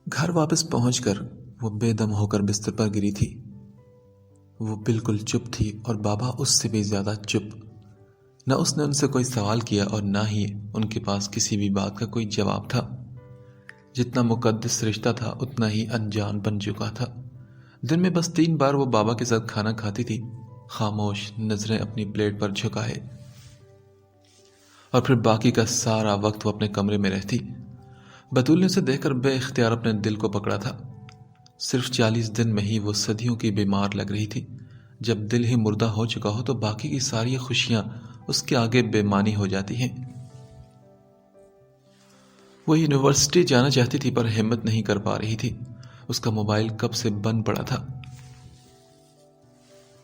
گھر واپس پہنچ کر وہ بے دم ہو کر بستر پر گری تھی۔ وہ بالکل چپ تھی اور بابا اس سے بھی زیادہ چپ۔ نہ اس نے ان سے کوئی سوال کیا اور نہ ہی ان کے پاس کسی بھی بات کا کوئی جواب تھا۔ جتنا مقدس رشتہ تھا اتنا ہی انجان بن چکا تھا۔ دن میں بس 3 بار وہ بابا کے ساتھ کھانا کھاتی تھی، خاموش، نظریں اپنی پلیٹ پر جھکائے، اور پھر باقی کا سارا وقت وہ اپنے کمرے میں رہتی۔ بطول نے اسے دیکھ کر بے اختیار اپنے دل کو پکڑا تھا۔ صرف 40 دن میں ہی وہ صدیوں کی بیمار لگ رہی تھی۔ جب دل ہی مردہ ہو چکا ہو تو باقی کی ساری خوشیاں اس کے آگے بے معنی ہو جاتی ہیں۔ وہ یونیورسٹی جانا چاہتی تھی پر ہمت نہیں کر پا رہی تھی۔ اس کا موبائل کب سے بند پڑا تھا۔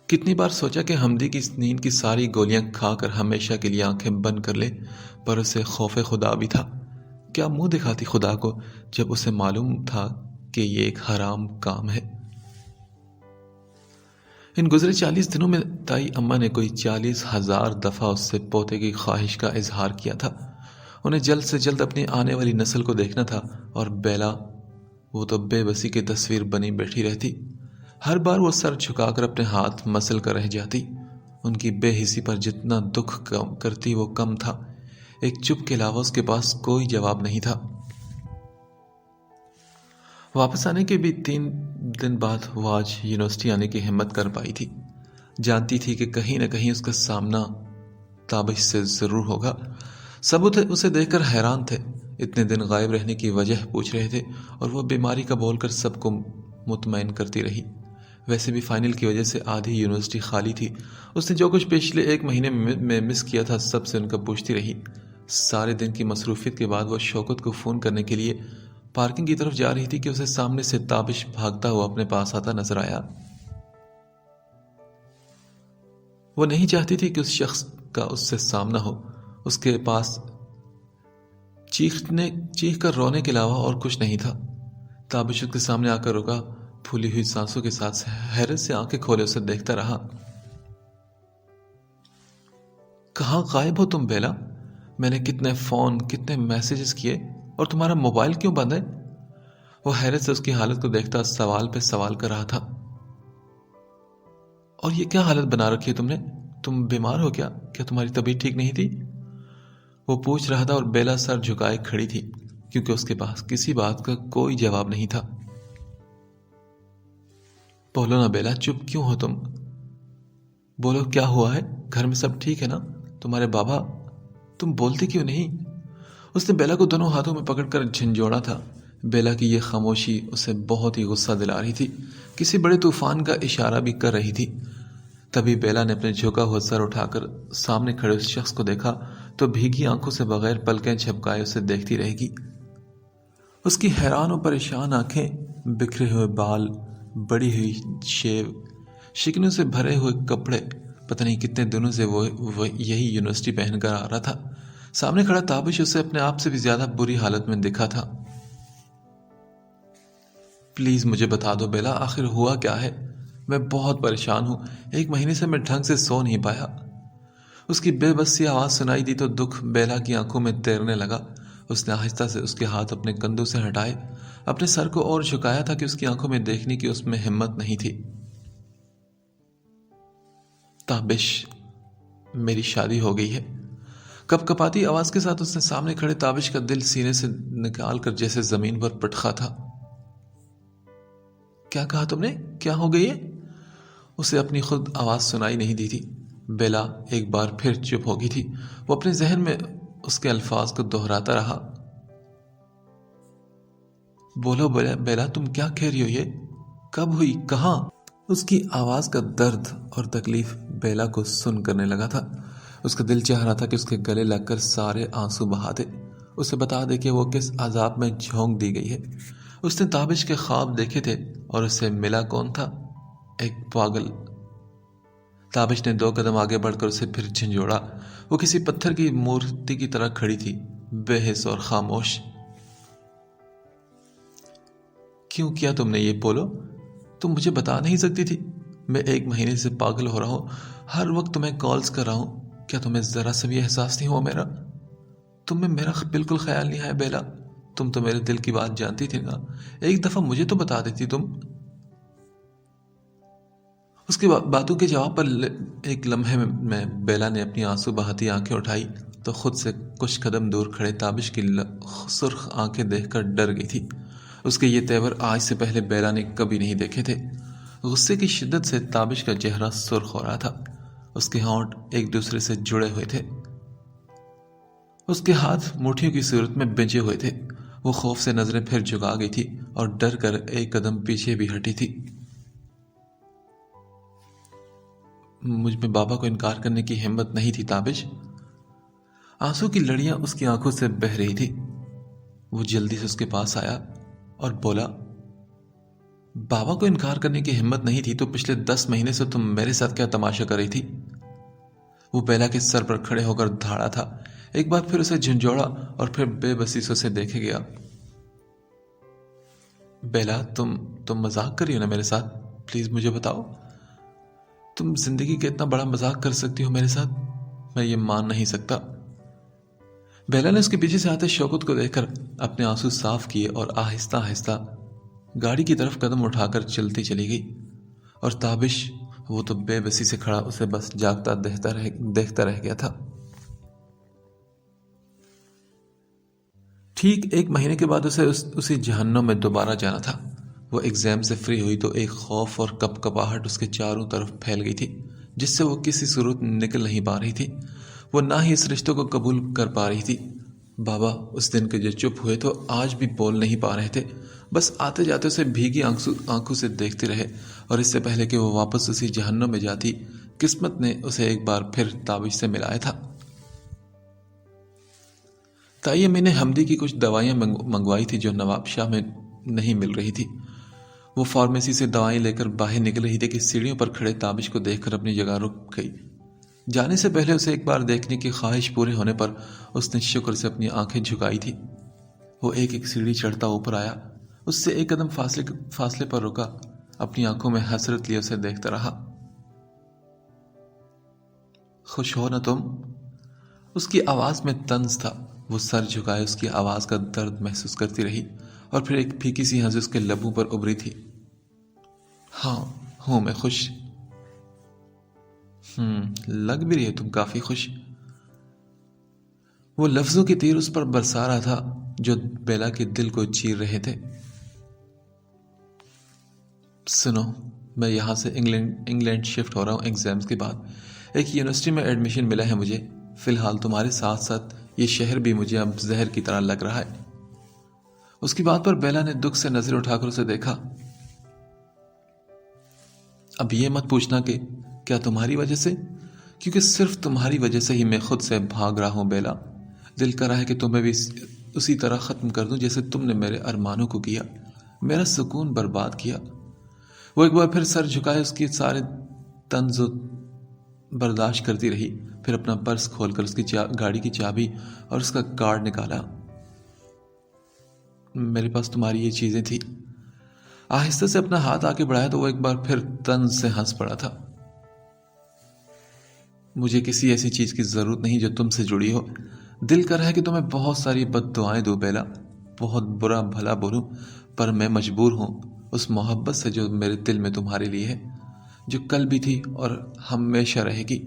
کتنی بار سوچا کہ حمدی کی نیند کی ساری گولیاں کھا کر ہمیشہ کے لیے آنکھیں بند کر لے، پر اسے خوف خدا بھی تھا۔ کیا منہ دکھاتی خدا کو جب اسے معلوم تھا کہ یہ ایک حرام کام ہے۔ ان گزرے 40 دنوں میں تائی اماں نے کوئی 40,000 دفعہ اس سے پوتے کی خواہش کا اظہار کیا تھا۔ انہیں جلد سے جلد اپنی آنے والی نسل کو دیکھنا تھا، اور بیلا، وہ تو بے بسی کی تصویر بنی بیٹھی رہتی۔ ہر بار وہ سر جھکا کر اپنے ہاتھ مسل کر رہ جاتی۔ ان کی بے حسی پر جتنا دکھ کرتی وہ کم تھا۔ ایک چپ کے علاوہ اس کے پاس کوئی جواب نہیں تھا۔ واپس آنے کے بھی 3 دن بعد وہ آج یونیورسٹی آنے کی ہمت کر پائی تھی۔ جانتی تھی کہ کہیں نہ کہیں اس کا سامنا تابش سے ضرور ہوگا۔ سب اسے دیکھ کر حیران تھے، اتنے دن غائب رہنے کی وجہ پوچھ رہے تھے، اور وہ بیماری کا بول کر سب کو مطمئن کرتی رہی۔ ویسے بھی فائنل کی وجہ سے آدھی یونیورسٹی خالی تھی۔ اس نے جو کچھ پچھلے 1 مہینے میں مس کیا تھا سب سے ان کا پوچھتی رہی۔ سارے دن کی مصروفیت کے بعد وہ شوکت کو فون کرنے کے لیے پارکنگ کی طرف جا رہی تھی کہ اسے سامنے سے تابش بھاگتا ہوا اپنے پاس آتا نظر آیا۔ وہ نہیں چاہتی تھی کہ اس شخص کا اس سے سامنا ہو۔ اس کے پاس چیخ کر رونے کے علاوہ اور کچھ نہیں تھا۔ تابش اس کے سامنے آ کر رکا، پھولی ہوئی سانسوں کے ساتھ حیرت سے آنکھیں کھولے اسے دیکھتا رہا۔ کہاں غائب ہو تم بیلا؟ میں نے کتنے فون، کتنے میسیجز کیے، اور تمہارا موبائل کیوں بند ہے؟ وہ حیرت سے اس کی حالت کو دیکھتا سوال پہ سوال کر رہا تھا۔ اور یہ کیا حالت بنا رکھی ہے تم نے؟ تم بیمار ہو کیا تمہاری طبیعت ٹھیک نہیں تھی؟ وہ پوچھ رہا تھا، اور بیلا سر جھکائے کھڑی تھی، کیونکہ اس کے پاس کسی بات کا کوئی جواب نہیں تھا۔ بولو نا بیلا، چپ کیوں ہو تم؟ بولو کیا ہوا ہے؟ گھر میں سب ٹھیک ہے نا؟ تمہارے بابا؟ تم بولتی کیوں نہیں؟ اس نے بیلا کو دونوں ہاتھوں میں پکڑ کر جھنجھوڑا تھا۔ بیلا کی یہ خاموشی اسے بہت ہی غصہ دلا رہی تھی، کسی بڑے طوفان کا اشارہ بھی کر رہی تھی۔ تبھی بیلا نے اپنے جھکا ہوا سر اٹھا کر سامنے کھڑے اس شخص کو دیکھا تو بھیگی آنکھوں سے بغیر پلکیں جھپکائے اسے دیکھتی رہے گی۔ اس کی حیران و پریشان آنکھیں، بکھرے ہوئے بال، بڑی ہوئی شیو، شکنوں سے بھرے ہوئے کپڑے، پتہ نہیں کتنے دنوں سے وہ یہی یونیورسٹی پہن کر آ رہا تھا۔ سامنے کھڑا تابش اسے اپنے آپ سے بھی زیادہ بری حالت میں دکھا تھا۔ پلیز مجھے بتا دو بیلا، آخر ہوا کیا ہے؟ میں بہت پریشان ہوں، 1 مہینے سے میں ڈھنگ سے سو نہیں پایا۔ اس کی بے بس سی آواز سنائی دی تو دکھ بیلا کی آنکھوں میں تیرنے لگا۔ اس نے آہستہ سے اس کے ہاتھ اپنے کندھوں سے ہٹائے، اپنے سر کو اور جھکایا تھا کہ اس کی آنکھوں میں دیکھنے کی اس میں ہمت نہیں تھی۔ تابش، میری شادی ہو گئی ہے۔ کپ کپاتی آواز کے ساتھ اس نے سامنے کھڑے تابش کا دل سینے سے نکال کر جیسے زمین پر پٹخا تھا۔ کیا کہا تم نے؟ کیا ہو گئی ہے؟ اسے اپنی خود آواز سنائی نہیں دی تھی۔ بیلا ایک بار پھر چپ ہو گئی تھی۔ وہ اپنے ذہن میں اس کے الفاظ کو دہراتا رہا۔ بولو بیلا، تم کیا کہہ رہی ہو؟ یہ کب ہوئی؟ کہاں؟ اس کی آواز کا درد اور تکلیف بیلا کو سن کرنے لگا تھا۔ اس کا دل چاہ رہا تھا کہ اس کے گلے لگ کر سارے آنسو بہا دے، اسے بتا دے کہ وہ کس عذاب میں جھونک دی گئی ہے۔ اس نے تابش کے خواب دیکھے تھے، اور اسے ملا کون تھا؟ ایک پاگل۔ تابش نے 2 قدم آگے بڑھ کر اسے پھر جھنجھوڑا۔ وہ کسی پتھر کی مورتی کی طرح کھڑی تھی، بے حس اور خاموش۔ کیوں کیا تم نے یہ؟ بولو، تم مجھے بتا نہیں سکتی تھی؟ میں 1 مہینے سے پاگل ہو رہا ہوں، ہر وقت تمہیں کالز کر رہا ہوں، کیا تمہیں ذرا سا بھی احساس نہیں ہوا میرا؟ تم میں میرا بالکل خیال نہیں آیا بیلا، تم تو میرے دل کی بات جانتی تھی نا, ایک دفعہ مجھے تو بتا دیتی تم. اس کی باتوں کے جواب پر ایک لمحے میں بیلا نے اپنی آنسو بہاتی آنکھیں اٹھائی تو خود سے کچھ قدم دور کھڑے تابش کی سرخ آنکھیں دیکھ کر ڈر گئی تھی. اس کے یہ تیور آج سے پہلے بیلا نے کبھی نہیں دیکھے تھے. غصے کی شدت سے تابش کا چہرہ سرخ ہو رہا تھا. اس کے ہونٹ ایک دوسرے سے جڑے ہوئے تھے. اس کے ہاتھ مٹھیوں کی صورت میں بنجے ہوئے تھے. وہ خوف سے نظریں پھر جھکا گئی تھی اور ڈر کر ایک قدم پیچھے بھی ہٹی تھی. مجھ میں بابا کو انکار کرنے کی ہمت نہیں تھی تابش. آنسو کی لڑیاں اس کی آنکھوں سے بہہ رہی تھی. وہ جلدی سے اس کے پاس آیا اور بولا, بابا کو انکار کرنے کی ہمت نہیں تھی تو پچھلے 10 مہینے سے تم میرے ساتھ کیا تماشا کر رہی تھی؟ وہ بیلا کے سر پر کھڑے ہو کر دھاڑا تھا. ایک بار پھر اسے جھنجھوڑا اور پھر بے بسی سے اسے دیکھے گیا. بیلا, تم مذاق کر رہی ہو نا میرے ساتھ؟ پلیز مجھے بتاؤ, تم زندگی کا اتنا بڑا مذاق کر سکتی ہو میرے ساتھ؟ میں یہ مان نہیں سکتا. بیلا نے اس کے پیچھے سے آتے شوکت کو دیکھ کر اپنے آنسو صاف کیے اور آہستہ آہستہ گاڑی کی طرف قدم اٹھا کر چلتی چلی گئی. اور تابش, وہ تو بے بسی سے کھڑا اسے بس جاگتا دیکھتا رہ گیا تھا. ٹھیک 1 مہینے کے بعد اسے اسی جہنم میں دوبارہ جانا تھا. وہ ایگزام سے فری ہوئی تو ایک خوف اور کپکپاہٹ اس کے چاروں طرف پھیل گئی تھی جس سے وہ کسی صورت نکل نہیں پا رہی تھی. وہ نہ ہی اس رشتوں کو قبول کر پا رہی تھی. بابا اس دن کے جو چپ ہوئے تو آج بھی بول نہیں پا رہے تھے. بس آتے جاتے اسے بھیگی آنکھوں سے دیکھتے رہے. اور اس سے پہلے کہ وہ واپس اسی جہنم میں جاتی, قسمت نے اسے ایک بار پھر تابش سے ملایا تھا. تائی امی نے حمدی کی کچھ دوائیاں منگوائی تھی جو نواب شاہ میں نہیں مل رہی تھی. وہ فارمیسی سے دوائیں لے کر باہر نکل رہی تھی کہ سیڑھیوں پر کھڑے تابش کو دیکھ کر اپنی جگہ رک گئی. جانے سے پہلے اسے ایک بار دیکھنے کی خواہش پورے ہونے پر اس نے شکر سے اپنی آنکھیں جھکائی تھی. وہ ایک سیڑھی چڑھتا اوپر آیا, اس سے ایک قدم فاصلے پر رکا, اپنی آنکھوں میں حسرت لیے اسے دیکھتا رہا. خوش ہو نا تم؟ اس کی آواز میں طنز تھا. وہ سر جھکائے اس کی آواز کا درد محسوس کرتی رہی اور پھر ایک پھیکی سی ہنسی اس کے لبوں پر ابری تھی. ہاں ہوں میں خوش. لگ بھی رہی ہے تم کافی خوش. وہ لفظوں کی تیر اس پر برسا رہا تھا جو بیلا کے دل کو چیر رہے تھے. سنو, میں یہاں سے انگلینڈ شفٹ ہو رہا ہوں ایگزامز کے بعد. ایک یونیورسٹی میں ایڈمیشن ملا ہے مجھے. فی الحال تمہارے ساتھ ساتھ یہ شہر بھی مجھے اب زہر کی طرح لگ رہا ہے. اس کی بات پر بیلا نے دکھ سے نظر اٹھا کر اسے دیکھا. اب یہ مت پوچھنا کہ کیا تمہاری وجہ سے, کیونکہ صرف تمہاری وجہ سے ہی میں خود سے بھاگ رہا ہوں بیلا. دل کر رہا ہے کہ تمہیں بھی اسی طرح ختم کر دوں جیسے تم نے میرے ارمانوں کو کیا, میرا سکون برباد کیا. وہ ایک بار پھر سر جھکائے اس کی سارے طنز برداشت کرتی رہی. پھر اپنا پرس کھول کر اس کی گاڑی کی چابی اور اس کا کارڈ نکالا. میرے پاس تمہاری یہ چیزیں تھی. آہستہ سے اپنا ہاتھ آگے بڑھایا تو وہ ایک بار پھر طنز سے ہنس پڑا تھا. مجھے کسی ایسی چیز کی ضرورت نہیں جو تم سے جڑی ہو. دل کر رہا ہے کہ تمہیں بہت ساری بد دعائیں دوں بیلا, بہت برا بھلا بولوں, پر میں مجبور ہوں اس محبت سے جو میرے دل میں تمہارے لیے ہے, جو کل بھی تھی اور ہمیشہ رہے گی.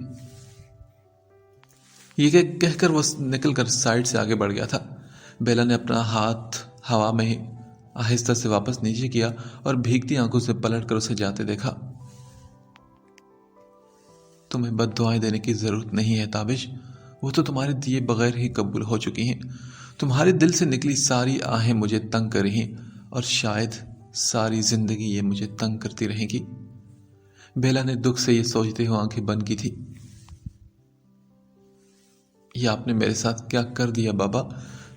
یہ کہہ کر وہ نکل کر سائڈ سے آگے بڑھ گیا تھا. بیلا نے اپنا ہاتھ ہوا میں آہستہ سے واپس نیچے کیا اور بھیگتی آنکھوں سے پلٹ کر اسے جاتے دیکھا. تمہیں بد دعائیں دینے کی ضرورت نہیں ہے تابش, وہ تو تمہارے دیے بغیر ہی قبول ہو چکی ہیں. تمہارے دل سے نکلی ساری آہیں مجھے تنگ کر رہی ہیں اور شاید ساری زندگی یہ مجھے تنگ کرتی رہے گی. بیلا نے دکھ سے یہ سوچتے ہوئے آنکھیں بند کی تھی. یہ آپ نے میرے ساتھ کیا کر دیا بابا.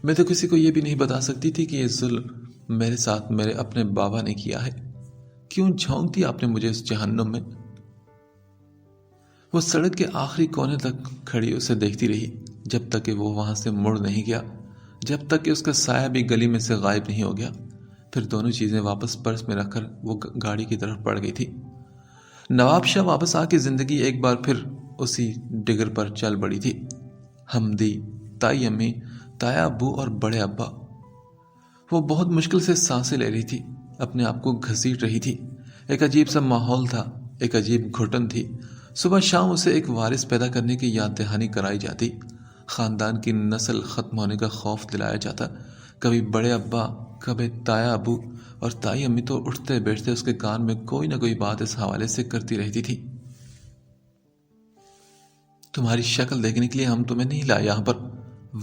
میں تو کسی کو یہ بھی نہیں بتا سکتی تھی کہ یہ ظلم میرے ساتھ میرے اپنے بابا نے کیا ہے. کیوں جھونک دی آپ نے مجھے اس جہنم میں. وہ سڑک کے آخری کونے تک کھڑی اسے دیکھتی رہی جب تک کہ وہ وہاں سے مڑ نہیں گیا, جب تک کہ اس کا سایہ بھی گلی میں سے غائب نہیں ہو گیا. پھر دونوں چیزیں واپس پرس میں رکھ کر وہ گاڑی کی طرف بڑھ گئی تھی. نواب شاہ واپس آ کے زندگی ایک بار پھر اسی ڈگر پر چل بڑی تھی. حمدی, تائی امی, تایا ابو اور بڑے ابا وہ بہت مشکل سے سانسیں لے رہی تھی، اپنے آپ کو گھسیٹ رہی تھی۔ ایک عجیب سا ماحول تھا، ایک عجیب گھٹن تھی۔ صبح شام اسے ایک وارث پیدا کرنے کی یاد دہانی کرائی جاتی، خاندان کی نسل ختم ہونے کا خوف دلایا جاتا۔ کبھی بڑے ابا، کبھی تایا ابو اور تائی امی تو اٹھتے بیٹھتے اس کے کان میں کوئی نہ کوئی بات اس حوالے سے کرتی رہتی تھی، تمہاری شکل دیکھنے کے لیے ہم تمہیں نہیں لائے یہاں پر،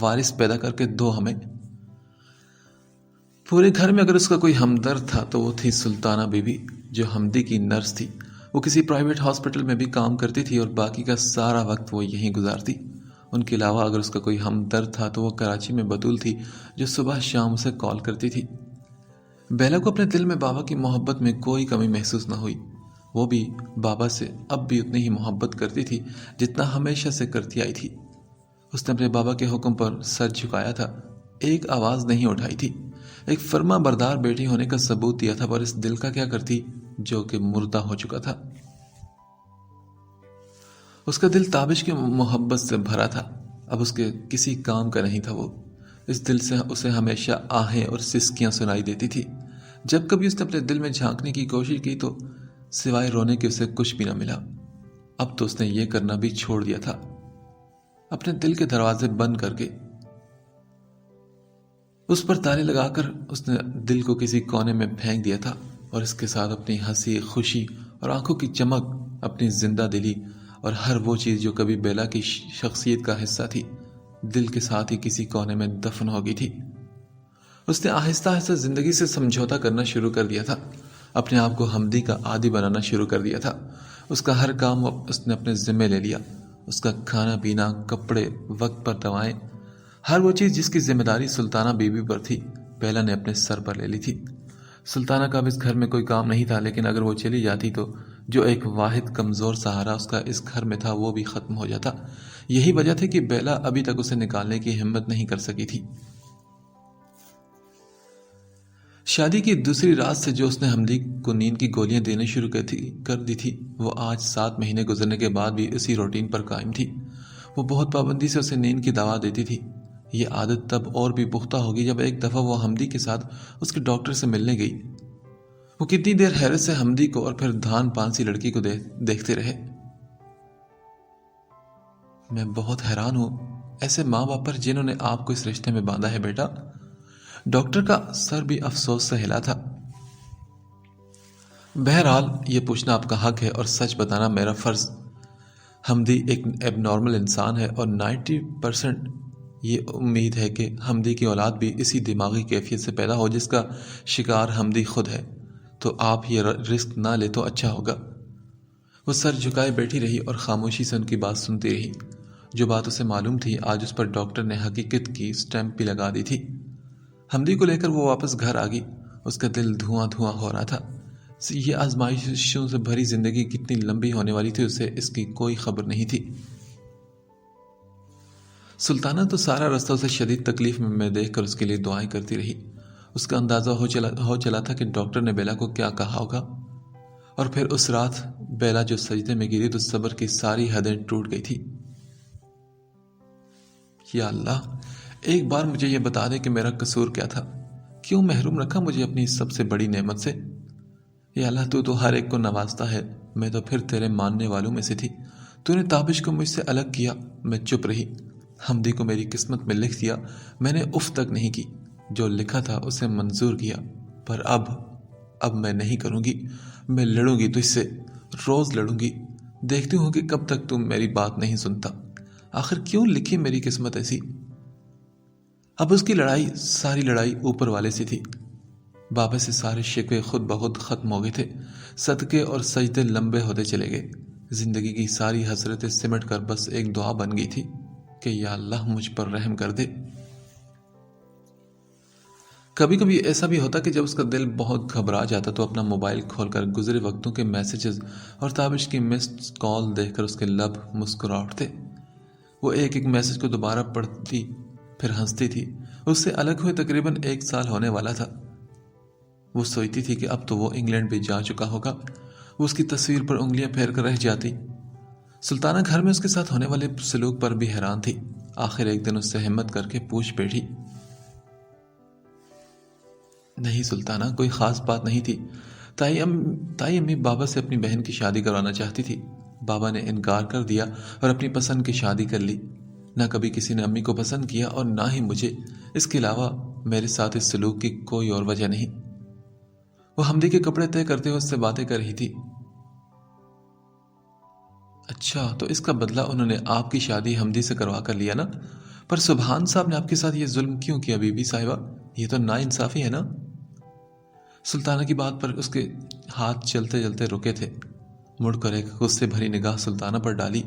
وارث پیدا کر کے دو ہمیں۔ پورے گھر میں اگر اس کا کوئی ہمدرد تھا تو وہ تھی سلطانہ بی بی، جو حمدی کی نرس تھی۔ وہ کسی پرائیویٹ ہاسپٹل میں بھی کام کرتی تھی اور باقی کا سارا وقت وہ یہیں گزارتی۔ ان کے علاوہ اگر اس کا کوئی ہمدرد تھا تو وہ کراچی میں بطول تھی، جو صبح شام اسے کال کرتی تھی۔ بیلا کو اپنے دل میں بابا کی محبت میں کوئی کمی محسوس نہ ہوئی۔ وہ بھی بابا سے اب بھی اتنی ہی محبت کرتی تھی جتنا ہمیشہ سے کرتی آئی تھی۔ اس نے اپنے بابا کے حکم پر سر جھکایا تھا، ایک آواز نہیں اٹھائی تھی، ایک فرما بردار بیٹی ہونے کا ثبوت دیا تھا، پر اس دل کا کیا کرتی جو کہ مردہ ہو چکا تھا۔ اس کا دل تابش کی محبت سے بھرا تھا، اب اس کے کسی کام کا نہیں تھا۔ وہ اس دل سے اسے ہمیشہ آہیں اور سسکیاں سنائی دیتی تھی۔ جب کبھی اس نے اپنے دل میں جھانکنے کی کوشش کی تو سوائے رونے کے اسے کچھ بھی نہ ملا۔ اب تو اس نے یہ کرنا بھی چھوڑ دیا تھا، اپنے دل کے دروازے بند کر کے اس پر تالے لگا کر اس نے دل کو کسی کونے میں پھینک دیا تھا، اور اس کے ساتھ اپنی ہنسی، خوشی اور آنکھوں کی چمک، اپنی زندہ دلی اور ہر وہ چیز جو کبھی بیلا کی شخصیت کا حصہ تھی، دل کے ساتھ ہی کسی کونے میں دفن ہو گئی تھی۔ اس نے آہستہ آہستہ زندگی سے سمجھوتا کرنا شروع کر دیا تھا، اپنے آپ کو حمدی کا عادی بنانا شروع کر دیا تھا۔ اس کا ہر کام اس نے اپنے ذمہ لے لیا، اس کا کھانا پینا، کپڑے، وقت پر دوائیں، ہر وہ چیز جس کی ذمہ داری سلطانہ بی بی پر تھی، بیلا نے اپنے سر پر لے لی تھی۔ سلطانہ کا اب اس گھر میں کوئی کام نہیں تھا، لیکن اگر وہ چلی جاتی تو جو ایک واحد کمزور سہارا اس کا اس گھر میں تھا وہ بھی ختم ہو جاتا۔ یہی وجہ تھی کہ بیلا ابھی تک اسے نکالنے کی ہمت نہیں کر سکی تھی۔ شادی کی دوسری رات سے جو اس نے حمدی کو نیند کی گولیاں دینے شروع کر دی تھی، وہ آج 7 مہینے گزرنے کے بعد بھی اسی روٹین پر قائم تھی۔ وہ بہت پابندی سے اسے نیند کی دوا دیتی تھی۔ یہ عادت تب اور بھی پختہ ہوگی جب ایک دفعہ وہ حمدی کے ساتھ اس کے ڈاکٹر سے ملنے گئی۔ وہ کتنی دیر حیرت سے حمدی کو اور پھر دھان پانسی لڑکی کو دیکھتے رہے۔ میں بہت حیران ہوں ایسے ماں باپ پر جنہوں نے آپ کو اس رشتے میں باندھا ہے بیٹا۔ ڈاکٹر کا سر بھی افسوس سے ہلا تھا۔ بہرحال یہ پوچھنا آپ کا حق ہے اور سچ بتانا میرا فرض۔ حمدی ایک ایب نارمل انسان ہے اور 90% یہ امید ہے کہ حمدی کی اولاد بھی اسی دماغی کیفیت سے پیدا ہو جس کا شکار حمدی خود ہے، تو آپ یہ رسک نہ لے تو اچھا ہوگا۔ وہ سر جھکائے بیٹھی رہی اور خاموشی سے ان کی بات سنتی رہی۔ جو بات اسے معلوم تھی آج اس پر ڈاکٹر نے حقیقت کی سٹیمپ بھی لگا دی تھی۔ حمدی کو لے کر وہ واپس گھر آ گئی۔ اس کا دل دھواں دھواں ہو رہا تھا۔ یہ آزمائشوں سے بھری زندگی کتنی لمبی ہونے والی تھی اسے اس کی کوئی خبر نہیں تھی۔ سلطانہ تو سارا رستہ اسے شدید تکلیف میں دیکھ کر اس کے لیے دعائیں کرتی رہی۔ اس کا اندازہ ہو چلا تھا کہ ڈاکٹر نے بیلا کو کیا کہا ہوگا، اور پھر اس رات بیلا جو سجدے میں گری تو صبر کی ساری حدیں ٹوٹ گئی تھی۔ یا اللہ، ایک بار مجھے یہ بتا دے کہ میرا قصور کیا تھا، کیوں محروم رکھا مجھے اپنی سب سے بڑی نعمت سے۔ یا اللہ، تو ہر ایک کو نوازتا ہے، میں تو پھر تیرے ماننے والوں میں سے تھی۔ تو نے تابش کو مجھ سے الگ کیا، میں چپ رہی۔ حمدی کو میری قسمت میں لکھ دیا، میں نے اف تک نہیں کی۔ جو لکھا تھا اسے منظور کیا، پر اب میں نہیں کروں گی۔ میں لڑوں گی تجھ سے، روز لڑوں گی۔ دیکھتی ہوں کہ کب تک تم میری بات نہیں سنتا۔ آخر کیوں لکھی میری قسمت ایسی؟ اب اس کی لڑائی، ساری لڑائی اوپر والے سے تھی۔ بابا سے سارے شکوے خود بخود ختم ہو گئے تھے۔ صدقے اور سجدے لمبے ہوتے چلے گئے۔ زندگی کی ساری حسرتیں سمٹ کر بس ایک دعا بن گئی تھی کہ یا اللہ مجھ پر رحم کر دے۔ کبھی کبھی ایسا بھی ہوتا کہ جب اس کا دل بہت گھبرا جاتا تو اپنا موبائل کھول کر گزرے وقتوں کے میسیجز اور تابش کی مسڈ کال دیکھ کر اس کے لب مسکرا اٹھتے۔ وہ ایک ایک میسیج کو دوبارہ پڑھتی پھر ہنستی تھی۔ اس سے الگ ہوئے تقریباً 1 سال ہونے والا تھا۔ وہ سوچتی تھی کہ اب تو وہ انگلینڈ بھی جا چکا ہوگا۔ وہ اس کی تصویر پر انگلیاں پھیر کر رہ جاتی۔ سلطانہ گھر میں اس کے ساتھ ہونے والے سلوک پر بھی حیران تھی۔ آخر ایک دن اس سے ہمت کر کے پوچھ بیٹھی، نہیں سلطانہ، کوئی خاص بات نہیں تھی۔ تائی امی بابا سے اپنی بہن کی شادی کروانا چاہتی تھی۔ بابا نے انکار کر دیا اور اپنی پسند کی شادی کر لی۔ نہ کبھی کسی نے امی کو پسند کیا اور نہ ہی مجھے۔ اس کے علاوہ میرے ساتھ اس سلوک کی کوئی اور وجہ نہیں۔ وہ حمدی کے کپڑے طے کرتے ہوئے اس سے باتیں کر رہی تھی۔ اچھا، تو اس کا بدلہ انہوں نے آپ کی شادی حمدی سے کروا کر لیا نا؟ پر سبحان صاحب نے آپ کے ساتھ یہ ظلم کیوں کیا بی بی صاحبہ؟ یہ تو نا انصافی ہے نا؟ سلطانہ کی بات پر اس کے ہاتھ چلتے چلتے رکے تھے۔ مڑ کر ایک غصے بھری نگاہ سلطانہ پر ڈالی۔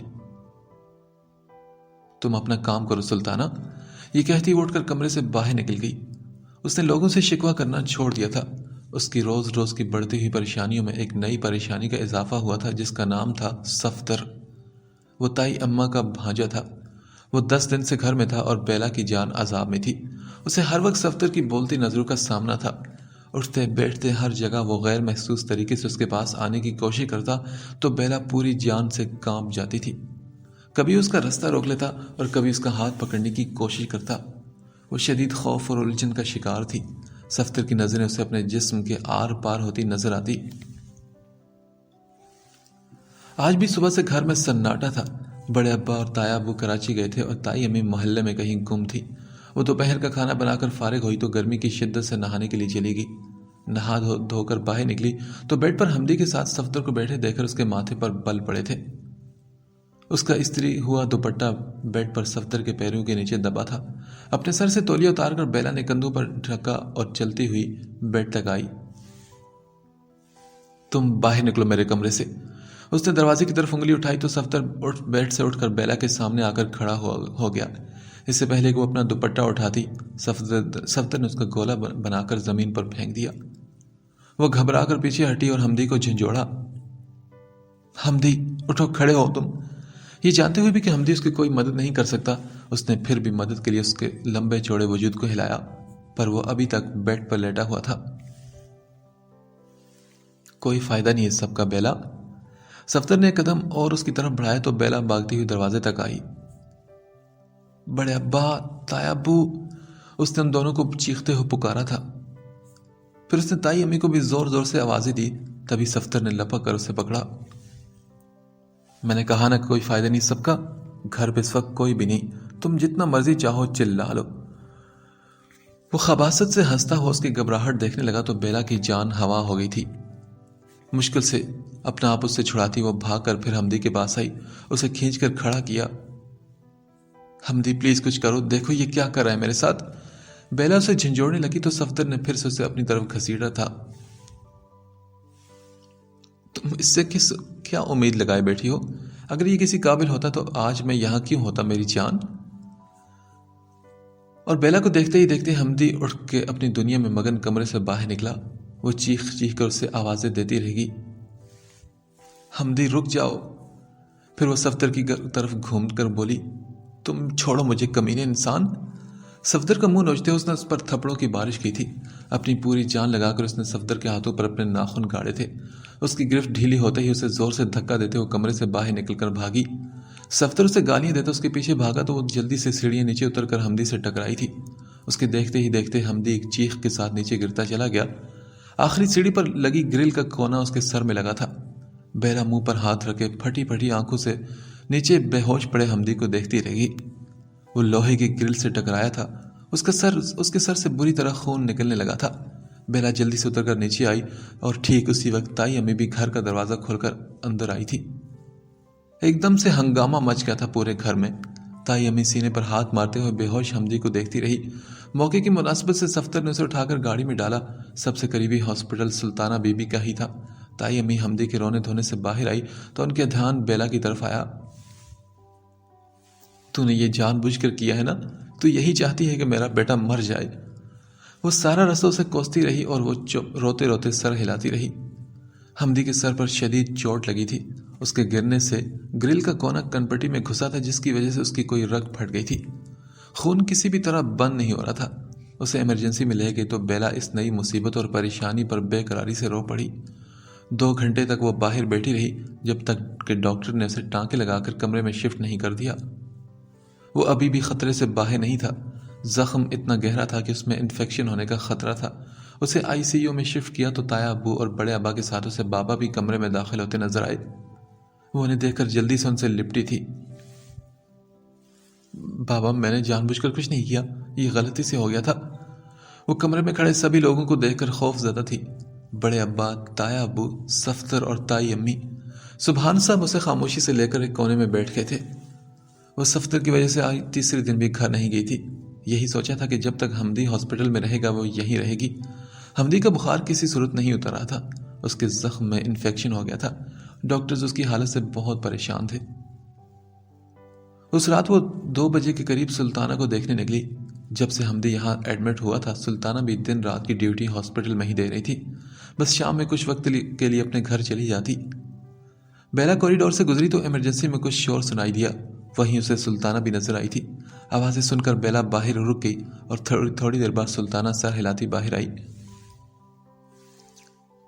تم اپنا کام کرو سلطانہ، یہ کہتی اٹھ کر کمرے سے باہر نکل گئی۔ اس نے لوگوں سے شکوہ کرنا چھوڑ دیا تھا۔ اس کی روز روز کی بڑھتی ہوئی پریشانیوں میں ایک نئی پریشانی کا اضافہ ہوا تھا جس کا نام تھا صفدر۔ وہ تائی اماں کا بھانجا تھا۔ وہ 10 دن سے گھر میں تھا اور بیلا کی جان عذاب میں تھی۔ اسے ہر وقت صفدر کی بولتی نظروں کا سامنا تھا۔ اٹھتے بیٹھتے ہر جگہ وہ غیر محسوس طریقے سے اس کے پاس آنے کی کوشش کرتا تو بیلا پوری جان سے کانپ جاتی تھی۔ کبھی اس کا رستہ روک لیتا اور کبھی اس کا ہاتھ پکڑنے کی کوشش کرتا۔ وہ شدید خوف اور الجھن کا شکار تھی۔ صفدر کی نظریں اسے اپنے جسم کے آر پار ہوتی نظر آتی۔ آج بھی صبح سے گھر میں سناٹا تھا۔ بڑے ابا اور تایا ابو کراچی گئے تھے اور تائی امی محلے میں کہیں گم تھی۔ وہ دوپہر کا کھانا بنا کر فارغ ہوئی تو گرمی کی شدت سے نہانے کے لیے چلی گئی۔ نہا دھو کر باہر نکلی تو بیڈ پر حمدی کے ساتھ صفدر کو بیٹھے دیکھ کر اس کے ماتھے پر بل پڑے تھے۔ اس کا استری ہوا دوپٹہ بیڈ پر صفدر کے پیروں کے نیچے دبا تھا۔ اپنے سر سے تولیہ اتار کر بیلا نے کندھوں پر ڈھکا اور چلتی ہوئی بیڈ تک آئی۔ تم باہر نکلو میرے کمرے سے۔ اس نے دروازے کی طرف انگلی اٹھائی تو صفدر بیڈ سے اٹھ کر بیلا کے سامنے آ کر کھڑا ہو گیا۔ اس سے پہلے کہ وہ اپنا دوپٹہ اٹھاتی صفدر نے اس کا گولا بنا کر زمین پر پھینک دیا۔ وہ گھبرا کر پیچھے ہٹی اور حمدی کو جھنجھوڑا۔ حمدی اٹھو، کھڑے ہو تم۔ یہ جانتے ہوئے بھی کہ حمدی اس کی کوئی مدد نہیں کر سکتا، اس نے پھر بھی مدد کے لیے اس کے لمبے چوڑے وجود کو ہلایا، پر وہ ابھی تک بیڈ پر لیٹا ہوا تھا۔ کوئی فائدہ نہیں اس سب کا بیلا۔ صفدر نے ایک قدم اور اس کی طرف بڑھایا تو بیلا بھاگتی ہوئی دروازے تک آئی۔ بڑے ابا، تایا ابو، اس نے ان دونوں کو چیختے ہوئے پکارا تھا۔ پھر اس نے تائی امی کو بھی زور زور سے آوازیں دی۔ تبھی صفدر نے لپک کر اسے پکڑا۔ میں نے کہا نا کوئی فائدہ نہیں سب کا، گھر پہ اس وقت کوئی بھی نہیں، تم جتنا مرضی چاہو چلا لو۔ وہ خباثت سے ہنستا ہوا اس کی گھبراہٹ دیکھنے لگا تو بیلا کی جان ہوا ہو گئی تھی۔ مشکل سے اپنا آپ اس سے چھڑاتی وہ بھاگ کر پھر حمدی کے پاس آئی، اسے کھینچ کر کھڑا کیا۔ حمدی پلیز کچھ کرو، دیکھو یہ کیا کر رہا ہے میرے ساتھ۔ بیلا اسے جھنجھوڑنے لگی تو صفدر نے پھر سے اسے اپنی طرف گھسیٹا تھا۔ تم اس سے کیا امید لگائے بیٹھی ہو؟ اگر یہ کسی قابل ہوتا تو آج میں یہاں کیوں ہوتا میری جان؟ اور بیلا کو دیکھتے ہی دیکھتے حمدی اٹھ کے اپنی دنیا میں مگن کمرے سے باہر نکلا۔ وہ چیخ چیخ کر اسے آوازیں دیتی رہے گی، حمدی رک جاؤ۔ پھر وہ صفدر کی طرف گھوم کر بولی، تم چھوڑو مجھے کمینے انسان۔ صفدر کا منہ نوچتے اس نے اس پر تھپڑوں کی بارش کی تھی۔ اپنی پوری جان لگا کر اس نے صفدر کے ہاتھوں پر اپنے ناخن گاڑے تھے۔ اس کی گرفت ڈھیلی ہوتے ہی اسے زور سے دھکا دیتے ہوئے کمرے سے باہر نکل کر بھاگی۔ صفدر اسے گالیاں دیتا اس کے پیچھے بھاگا تو وہ جلدی سے سیڑھیاں نیچے اتر کر حمدی سے ٹکرائی تھی۔ اس کے دیکھتے ہی دیکھتے حمدی ایک چیخ کے ساتھ نیچے گرتا چلا گیا۔ آخری سیڑھی پر لگی گرل کا کونا اس کے سر میں لگا تھا۔ بیلا منہ پر ہاتھ رکھے پھٹی پھٹی آنکھوں سے نیچے بے ہوش پڑے حمدی کو دیکھتی رہ گئی۔ وہ لوہے کی گرل سے ٹکرایا تھا، اس کے سر سے بری طرح خون نکلنے لگا تھا۔ بیلا جلدی سے اتر کر نیچے آئی اور ٹھیک اسی وقت تائی امی بھی گھر کا دروازہ کھول کر اندر آئی تھی۔ ایک دم سے ہنگامہ مچ گیا تھا پورے گھر میں۔ تائی امی سینے پر ہاتھ مارتے ہوئے بے ہوش حمدی کو دیکھتی رہی۔ موقع کی مناسبت سے صفدر نے اسے اٹھا کر گاڑی میں ڈالا۔ سب سے قریبی ہاسپٹل سلطانہ بی بی کا ہی تھا۔ تائی امی حمدی کے رونے دھونے سے باہر آئی تو ان کا دھیان بیلا کی طرف آیا۔ تو نے یہ جان بوجھ کر کیا ہے نا؟ تو یہی چاہتی ہے کہ میرا بیٹا مر جائے؟ وہ سارا رستہ اسے کوستی رہی اور وہ روتے روتے سر ہلاتی رہی۔ حمدی کے سر پر شدید چوٹ لگی تھی۔ اس کے گرنے سے گرل کا کونا کنپٹی میں گھسا تھا جس کی وجہ سے اس کی کوئی رگ پھٹ گئی تھی۔ خون کسی بھی طرح بند نہیں ہو رہا تھا۔ اسے ایمرجنسی میں لے گئی تو بیلا اس نئی مصیبت اور پریشانی پر بے قراری سے رو پڑی۔ 2 گھنٹے تک وہ باہر بیٹھی رہی جب تک کہ ڈاکٹر نے اسے ٹانکے لگا کر کمرے میں شفٹ نہیں کر دیا۔ وہ ابھی بھی خطرے سے باہر نہیں تھا۔ زخم اتنا گہرا تھا کہ اس میں انفیکشن ہونے کا خطرہ تھا اسے آئی سی یو میں شفٹ کیا تو تایا ابو اور بڑے ابا کے ساتھ اسے بابا بھی کمرے میں داخل ہوتے نظر آئے۔ وہ انہیں دیکھ کر جلدی سے ان سے لپٹی تھی۔ بابا میں نے جان بوجھ کر کچھ نہیں کیا، یہ غلطی سے ہو گیا تھا۔ وہ کمرے میں کھڑے سبھی لوگوں کو دیکھ کر خوف زدہ تھی۔ بڑے ابا، تایا ابو، صفتر اور تائی امی۔ سبحان صاحب اسے خاموشی سے لے کر ایک کونے میں بیٹھ گئے تھے۔ وہ صفتر کی وجہ سے آج تیسرے دن بھی گھر نہیں گئی تھی۔ یہی سوچا تھا کہ جب تک حمدی ہاسپٹل میں رہے گا وہ یہیں رہے گی۔ حمدی کا بخار کسی صورت نہیں اتر رہا تھا، اس کے زخم میں انفیکشن ہو گیا تھا۔ ڈاکٹرز اس کی حالت سے بہت پریشان تھے۔ اس رات وہ 2 بجے کے قریب سلطانہ کو دیکھنے نکلی۔ جب سے حمدی یہاں ایڈمٹ ہوا تھا سلطانہ بھی دن رات کی ڈیوٹی ہاسپٹل میں ہی دے رہی تھی، بس شام میں کچھ وقت کے لیے اپنے گھر چلی جاتی۔ بیلا کوریڈور سے گزری تو ایمرجنسی میں کچھ شور سنائی دیا، وہیں اسے سلطانہ بھی نظر آئی تھی۔ آوازیں سن کر بیلا باہر رک گئی اور تھوڑی دیر بعد سلطانہ سر ہلاتی باہر آئی۔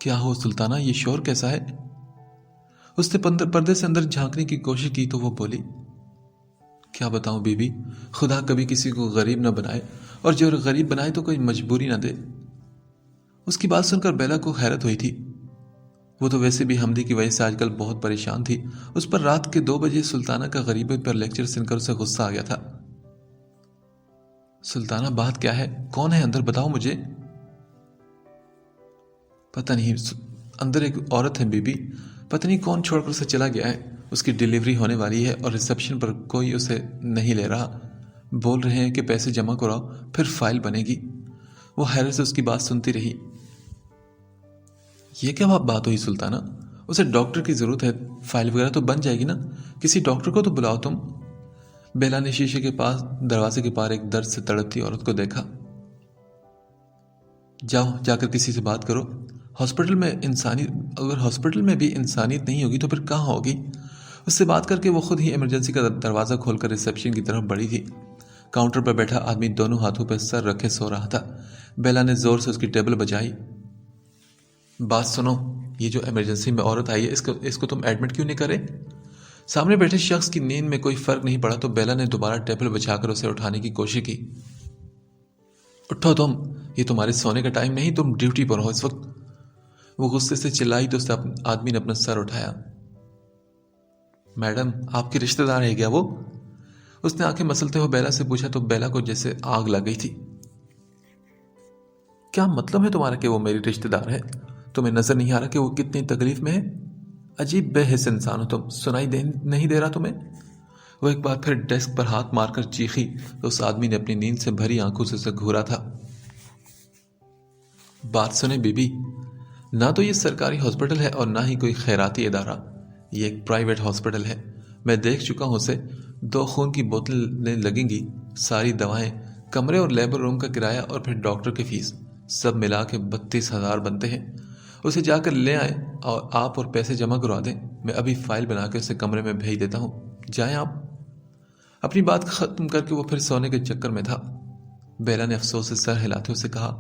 کیا ہو سلطانہ، یہ شور کیسا ہے؟ اس نے پردے سے اندر جھانکنے کی کوشش کی تو وہ بولی، کیا بتاؤں بی بی، خدا کبھی کسی کو غریب نہ بنائے، اور جو غریب بنائے تو کوئی مجبوری نہ دے۔ اس کی بات سن کر بیلا کو حیرت ہوئی تھی۔ وہ تو ویسے بھی حمدی کی وجہ سے آج کل بہت پریشان تھی۔ اس پر رات کے 2 بجے سلطانہ کا غریبی پر لیکچر سن کر اسے غصہ آ گیا تھا۔ سلطانہ بات کیا ہے؟ کون ہے اندر؟ بتاؤ مجھے۔ پتہ نہیں، اندر ایک عورت ہے بی بی، پتہ نہیں کون چھوڑ کر اسے چلا گیا ہے۔ اس کی ڈیلیوری ہونے والی ہے اور ریسپشن پر کوئی اسے نہیں لے رہا۔ بول رہے ہیں کہ پیسے جمع کراؤ پھر فائل بنے گی۔ وہ حیرت سے اس کی بات سنتی رہی۔ یہ کیا بات ہوئی سلطانہ؟ اسے ڈاکٹر کی ضرورت ہے، فائل وغیرہ تو بن جائے گی نا، کسی ڈاکٹر کو تو بلاؤ تم۔ بیلا نے شیشے کے پاس دروازے کے پار ایک درد سے تڑپتی عورت کو دیکھا۔ جاؤ، جا کر کسی سے بات کرو۔ اگر ہاسپٹل میں بھی انسانیت نہیں ہوگی تو پھر کہاں ہوگی؟ اس سے بات کر کے وہ خود ہی ایمرجنسی کا دروازہ کھول کر ریسپشن کی طرف بڑھی تھی۔ کاؤنٹر پر بیٹھا آدمی دونوں ہاتھوں پہ سر رکھے سو رہا تھا۔ بیلا نے زور سے اس کی ٹیبل بجائی۔ بات سنو، یہ جو ایمرجنسی میں عورت آئی ہے اس کو تم ایڈمٹ کیوں نہیں کرے؟ سامنے بیٹھے شخص کی نیند میں کوئی فرق نہیں پڑا تو بیلا نے دوبارہ ٹیبل بچھا کر اسے اٹھانے کی کوشش کی۔ اٹھو تم، یہ تمہارے سونے کا ٹائم نہیں، تم ڈیوٹی پر ہو اس وقت۔ وہ غصے سے چلائی تو اس آدمی نے اپنا سر اٹھایا۔ میڈم، آپ کے رشتہ دار ہے کیا وہ؟ اس نے آنکھیں مسلتے ہوئے بیلا سے پوچھا تو بیلا کو جیسے آگ لگ گئی تھی۔ کیا مطلب ہے تمہارا کہ وہ میری رشتہ دار ہے؟ تمہیں نظر نہیں آ رہا کہ وہ کتنی تکلیف میں ہے؟ عجیب بے حس انسان ہو تم، سنائی نہیں دے رہا تمہیں؟ وہ ایک بار پھر ڈیسک پر ہاتھ مار کر چیخی تو اس آدمی نے اپنی نیند سے بھری آنکھوں سے اسے گھورا تھا۔ بات سنیں بی بی، نہ تو یہ سرکاری ہاسپٹل ہے اور نہ ہی کوئی خیراتی ادارہ، یہ ایک پرائیویٹ ہاسپٹل ہے۔ میں دیکھ چکا ہوں اسے، 2 خون کی بوتلیں لگیں گی، ساری دوائیں، کمرے اور لیبر روم کا کرایہ اور پھر ڈاکٹر کی فیس، سب ملا کے 32,000 بنتے ہیں۔ اسے جا کر لے آئیں اور آپ اور پیسے جمع کروا دیں، میں ابھی فائل بنا کے اسے کمرے میں بھیج دیتا ہوں، جائیں آپ۔ اپنی بات ختم کر کے وہ پھر سونے کے چکر میں تھا۔ بیلا نے افسوس سے سر ہلاتے اسے کہا،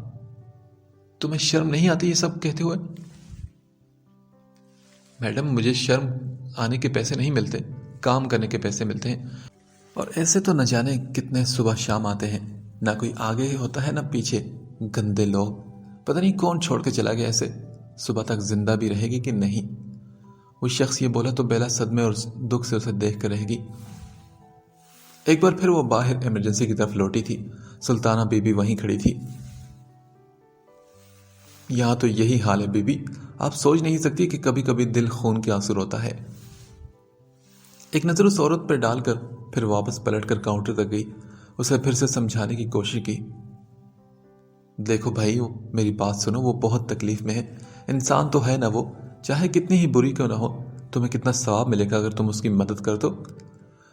تمہیں شرم نہیں آتی یہ سب کہتے ہوئے؟ میڈم، مجھے شرم آنے کے پیسے نہیں ملتے، کام کرنے کے پیسے ملتے ہیں، اور ایسے تو نہ جانے کتنے صبح شام آتے ہیں، نہ کوئی آگے ہوتا ہے نہ پیچھے، گندے لوگ، پتہ نہیں کون چھوڑ کے چلا گیا ایسے، صبح تک زندہ بھی رہے گی کہ نہیں۔ وہ شخص یہ بولا تو بیلا صدمے اور دکھ سے اسے دیکھ کر رہ گئی۔ ایک بار پھر وہ باہر ایمرجنسی کی طرف لوٹی تھی۔ سلطانہ بی بی وہیں کھڑی تھی۔ یہاں تو یہی حال ہے بی بی، آپ سوچ نہیں سکتی کہ کبھی کبھی دل خون کے آنسو روتا ہے۔ ایک نظر اس عورت پر ڈال کر پھر واپس پلٹ کر کاؤنٹر تک گئی، اسے پھر سے سمجھانے کی کوشش کی۔ دیکھو بھائی، میری بات سنو، وہ بہت تکلیف میں ہے، انسان تو ہے نا وہ، چاہے کتنی ہی بری کیوں نہ ہو، تمہیں کتنا ثواب ملے گا اگر تم اس کی مدد کر دو۔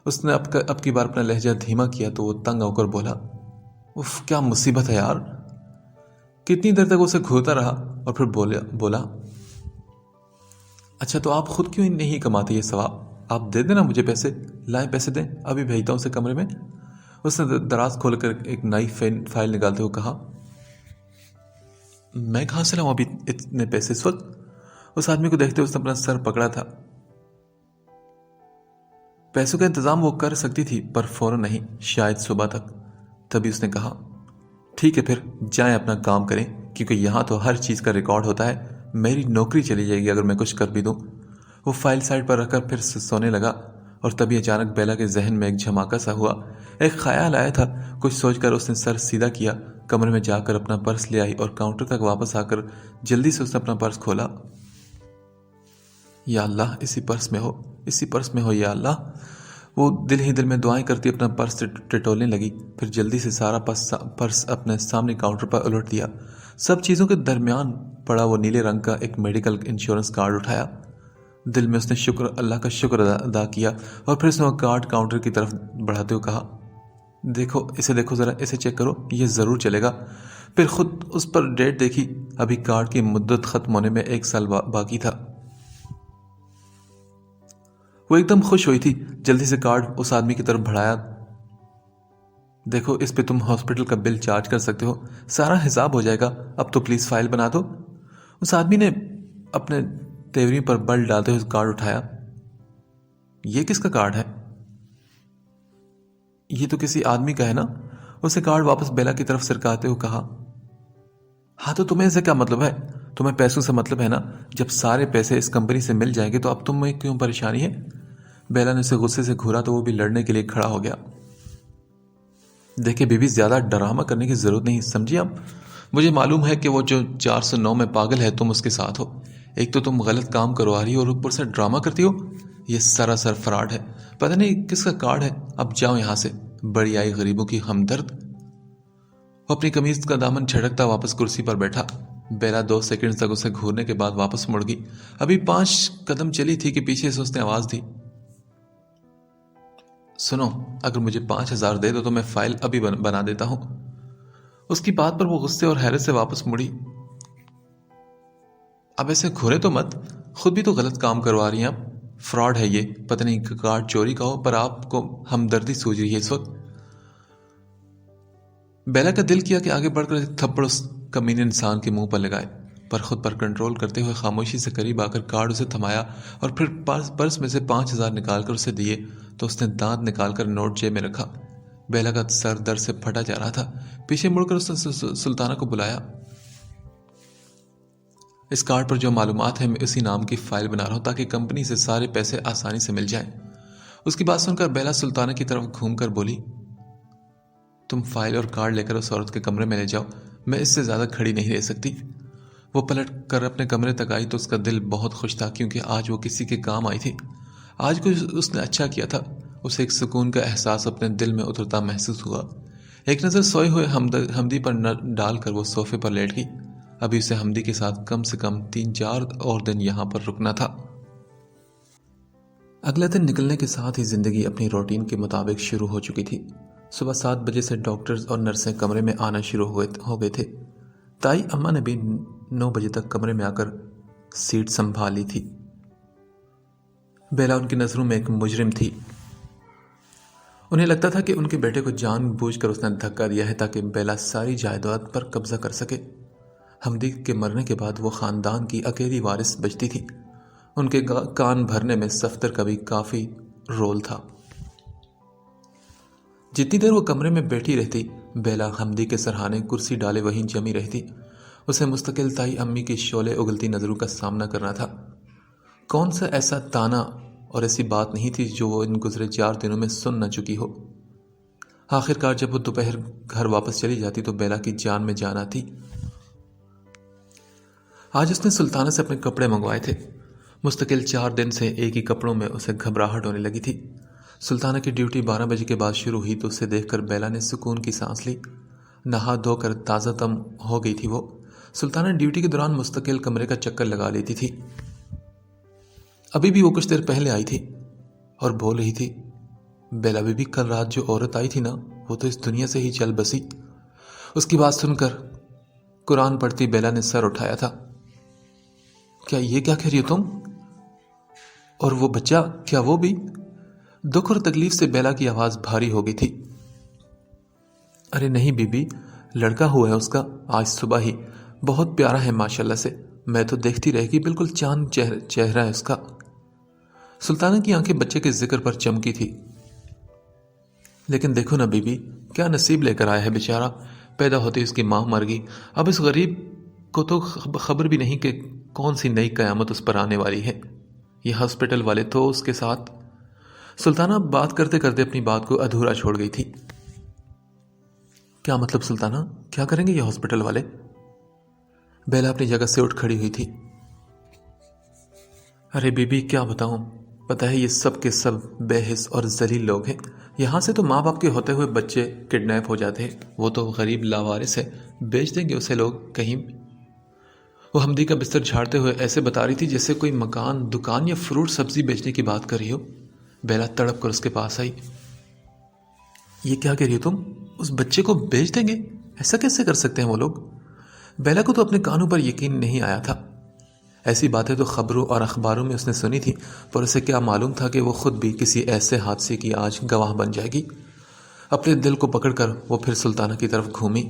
اس نے اب کی بار اپنا لہجہ دھیما کیا تو وہ تنگ ہو کر بولا، اف کیا مصیبت ہے یار۔ کتنی دیر تک اسے گھورتا رہا اور پھر بولا اچھا تو آپ خود کیوں نہیں کماتے یہ ثواب؟ آپ دے دینا مجھے پیسے، لائیں پیسے دیں، ابھی بھیجتا ہوں اسے کمرے میں۔ اس نے دراز کھول کر ایک نئی فائل نکالتے ہوئے کہا، میں کہاں سے لاؤں ابھی اتنے پیسے اس وقت؟ اس آدمی کو دیکھتے اس نے اپنا سر پکڑا تھا۔ پیسوں کا انتظام وہ کر سکتی تھی پر فوراً نہیں، شاید صبح تک۔ تبھی اس نے کہا، ٹھیک ہے پھر جائیں اپنا کام کریں، کیونکہ یہاں تو ہر چیز کا ریکارڈ ہوتا ہے. میری نوکری چلی جائے گی اگر میں کچھ کر بھی دوں. وہ فائل سائڈ پر رکھ کر پھر سونے لگا اور تبھی اچانک بیلا کے ذہن میں ایک جھماکا سا ہوا. ایک خیال آیا تھا. کچھ سوچ کر اس نے سر سیدھا کیا, کمرے میں جا کر اپنا پرس لے آئی اور کاؤنٹر تک واپس آ کر جلدی سے اس نے اپنا پرس کھولا. یا اللہ, اسی پرس میں ہو یا اللہ. وہ دل ہی دل میں دعائیں کرتی اپنا پرس ٹٹولنے لگی. پھر جلدی سے سارا پرس اپنے سامنے کاؤنٹر پر الٹ دیا. سب چیزوں کے درمیان پڑا وہ نیلے رنگ کا ایک میڈیکل انشورنس کارڈ اٹھایا. دل میں اس نے اللہ کا شکر ادا کیا اور پھر اس نے وہ کارڈ کاؤنٹر کی طرف بڑھاتے ہوئے کہا, دیکھو ذرا, اسے چیک کرو, یہ ضرور چلے گا. پھر خود اس پر ڈیٹ دیکھی. ابھی کارڈ کی مدت ختم ہونے میں 1 سال باقی تھا. وہ ایک دم خوش ہوئی تھی. جلدی سے کارڈ اس آدمی کی طرف بڑھایا. دیکھو, اس پہ تم ہاسپٹل کا بل چارج کر سکتے ہو, سارا حساب ہو جائے گا. اب تو پلیز فائل بنا دو. اس آدمی نے اپنے تیوری پر بل ڈالتے ہوئے کارڈ اٹھایا. یہ کس کا کارڈ ہے؟ یہ تو کسی آدمی کا ہے نا. اسے کارڈ واپس بیلا کی طرف سرکاتے ہوئے کہا. ہاں تو تمہیں اسے کیا مطلب ہے؟ تمہیں پیسوں سے مطلب ہے نا. جب سارے پیسے اس کمپنی سے مل جائیں گے تو اب تمہیں کیوں پریشانی ہے؟ بیلا نے اسے غصے سے گھورا تو وہ بھی لڑنے کے لیے کھڑا ہو گیا. دیکھیں بیوی, زیادہ ڈرامہ کرنے کی ضرورت نہیں, سمجھیے آپ. مجھے معلوم ہے کہ وہ جو 409 میں پاگل ہے تم اس کے ساتھ ہو. ایک تو تم غلط کام کروا رہی ہو اور اوپر سے ڈرامہ کرتی ہو. یہ سراسر فراڈ ہے. پتہ نہیں کس کا کارڈ ہے. اب جاؤ یہاں سے. بڑی آئی غریبوں کی ہمدرد. وہ اپنی قمیض کا دامن جھٹکتا واپس کرسی پر بیٹھا. بیلا 2 سیکنڈ تک اسے گھورنے کے بعد واپس مڑ گئی. ابھی 5 قدم چلی تھی کہ پیچھے سے اس نے آواز دی. سنو, اگر مجھے 5000 دے دو تو میں فائل ابھی بنا دیتا ہوں. اس کی بات پر وہ غصے اور حیرت سے واپس مڑی. اب ایسے گھورے تو مت, خود بھی تو غلط کام کروا رہی ہیں آپ. فراڈ ہے یہ. پتہ نہیں کارڈ چوری کا ہو پر آپ کو ہمدردی سوچ رہی ہے اس وقت. بیلا کا دل کیا کہ آگے بڑھ کر ایک تھپڑ اس کمینے انسان کے منہ پر لگائے, پر خود پر کنٹرول کرتے ہوئے خاموشی سے قریب آ کر کارڈ اسے تھمایا اور پھر پرس میں سے 5000 نکال کر اسے دیے تو اس نے دانت نکال کر نوٹ جیب میں رکھا. بیلا کا سر درد سے پھٹا جا رہا تھا. پیچھے مڑ کر اس نے سلطانہ کو بلایا. اس کارڈ پر جو معلومات ہیں میں اسی نام کی فائل بنا رہا ہوں تاکہ کمپنی سے سارے پیسے آسانی سے مل جائیں. اس کی بات سن کر بیلا سلطانہ کی طرف گھوم کر بولی, تم فائل اور کارڈ لے کر اس عورت کے کمرے میں لے جاؤ. میں اس سے زیادہ کھڑی نہیں رہ سکتی. وہ پلٹ کر اپنے کمرے تک آئی تو اس کا دل بہت خوش تھا کیونکہ آج وہ کسی کے کام آئی تھی. آج کچھ اس نے اچھا کیا تھا. اسے ایک سکون کا احساس اپنے دل میں اترتا محسوس ہوا. ایک نظر سوئے ہوئے حمدی پر ڈال کر وہ صوفے پر لیٹ گئی. ابھی اسے حمدی کے ساتھ کم سے کم 3-4 اور دن یہاں پر رکنا تھا. اگلے دن نکلنے کے ساتھ ہی زندگی اپنی روٹین کے مطابق شروع ہو چکی تھی. صبح 7 بجے سے ڈاکٹرز اور نرسیں کمرے میں آنا شروع ہو گئے تھے. تائی اماں نے بھی 9 بجے تک کمرے میں آ کر سیٹ سنبھال لی تھی. بیلا ان کی نظروں میں ایک مجرم تھی. انہیں لگتا تھا کہ ان کے بیٹے کو جان بوجھ کر اس نے دھکا دیا ہے تاکہ بیلا ساری جائیداد پر قبضہ کر سکے. حمدی کے مرنے کے بعد وہ خاندان کی اکیلی وارث بچتی تھی. ان کے کان بھرنے میں صفدر کا بھی کافی رول تھا. جتنی دیر وہ کمرے میں بیٹھی رہتی بیلا حمدی کے سرہانے کرسی ڈالے وہیں جمی رہتی. اسے مستقل تائی امی کی شعلے اگلتی نظروں کا سامنا کرنا تھا. کون سا ایسا تانا اور ایسی بات نہیں تھی جو وہ ان گزرے 4 دنوں میں سن نہ چکی ہو. آخر کار جب وہ دوپہر گھر واپس چلی جاتی تو بیلا کی جان میں جان آتی. آج اس نے سلطانہ سے اپنے کپڑے منگوائے تھے. مستقل 4 دن سے ایک ہی کپڑوں میں اسے گھبراہٹ ہونے لگی تھی. سلطانہ کی ڈیوٹی 12 بجے کے بعد شروع ہوئی تو اسے دیکھ کر بیلا نے سکون کی سانس لی. نہا دھو کر تازہ تم ہو گئی تھی وہ. سلطانہ ڈیوٹی کے دوران مستقل کمرے کا چکر لگا لیتی تھی. ابھی بھی وہ کچھ دیر پہلے آئی تھی اور بول رہی تھی, بیلا بی بی کل رات جو عورت آئی تھی نا وہ تو اس دنیا سے ہی چل بسی. اس کی بات سن کر قرآن پڑھتی بیلا نے سر اٹھایا تھا. کیا یہ کیا کہہ رہی ہو تم؟ اور وہ بچہ کیا وہ بھی؟ دکھ اور تکلیف سے بیلا کی آواز بھاری ہو گئی تھی. ارے نہیں بی بی, لڑکا ہوا ہے اس کا آج صبح ہی. بہت پیارا ہے ماشاءاللہ سے. میں تو دیکھتی رہ گئی, بالکل چاند چہرہ ہے اس کا. سلطانہ کی آنکھیں بچے کے ذکر پر چمکی تھی. لیکن دیکھو نا بی بی, کیا نصیب لے کر آیا ہے بیچارہ. پیدا ہوتے اس کی ماں مر گئی. اب اس غریب کو تو خبر بھی نہیں کہ کون سی نئی قیامت اس پر آنے والی ہے۔ یہ ہاسپٹل والے تو اس کے ساتھ۔ سلطانہ بات کرتے کرتے اپنی بات کو ادھورا چھوڑ گئی تھی۔ کیا مطلب سلطانہ؟ کیا کریں گے یہ ہاسپٹل والے؟ بیلا اپنی جگہ سے اٹھ کھڑی ہوئی تھی۔ ارے بی بی کیا بتاؤں، پتہ ہے یہ سب کے سب بے حس اور ذلیل لوگ ہیں۔ یہاں سے تو ماں باپ کے ہوتے ہوئے بچے کڈنیپ ہو جاتے ہیں، وہ تو غریب لاوارث ہے، بیچ دیں گے اسے لوگ کہیں۔ وہ حمدی کا بستر جھاڑتے ہوئے ایسے بتا رہی تھی جیسے کوئی مکان، دکان یا فروٹ سبزی بیچنے کی بات کر رہی ہو۔ بیلا تڑپ کر اس کے پاس آئی۔ یہ کیا کہہ رہی ہو تم؟ اس بچے کو بیچ دیں گے؟ ایسا کیسے کر سکتے ہیں وہ لوگ؟ بیلا کو تو اپنے کانوں پر یقین نہیں آیا تھا۔ ایسی باتیں تو خبروں اور اخباروں میں اس نے سنی تھی، پر اسے کیا معلوم تھا کہ وہ خود بھی کسی ایسے حادثے کی آج گواہ بن جائے گی۔ اپنے دل کو پکڑ کر وہ پھر سلطانہ کی طرف گھومی۔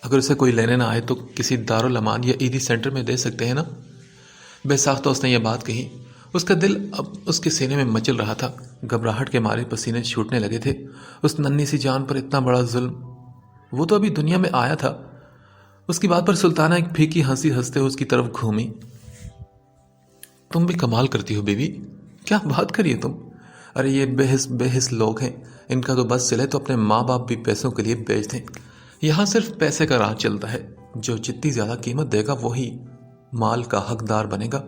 اگر اسے کوئی لینے نہ آئے تو کسی دارالامان یا عیدی سینٹر میں دے سکتے ہیں نا؟ بے ساختہ اس نے یہ بات کہی۔ اس کا دل اب اس کے سینے میں مچل رہا تھا، گھبراہٹ کے مارے پسینے چھوٹنے لگے تھے۔ اس ننھی سی جان پر اتنا بڑا ظلم، وہ تو ابھی دنیا میں آیا تھا۔ اس کی بات پر سلطانہ ایک پھیکی ہنسی ہنستے ہوئے اس کی طرف گھومی۔ تم بھی کمال کرتی ہو بیوی، کیا بات کریے تم؟ ارے یہ بے حس لوگ ہیں، ان کا تو بس چلے تو اپنے ماں باپ بھی پیسوں کے لیے بیچ دیں۔ یہاں صرف پیسے کا راج چلتا ہے، جو جتنی زیادہ قیمت دے گا وہی مال کا حقدار بنے گا۔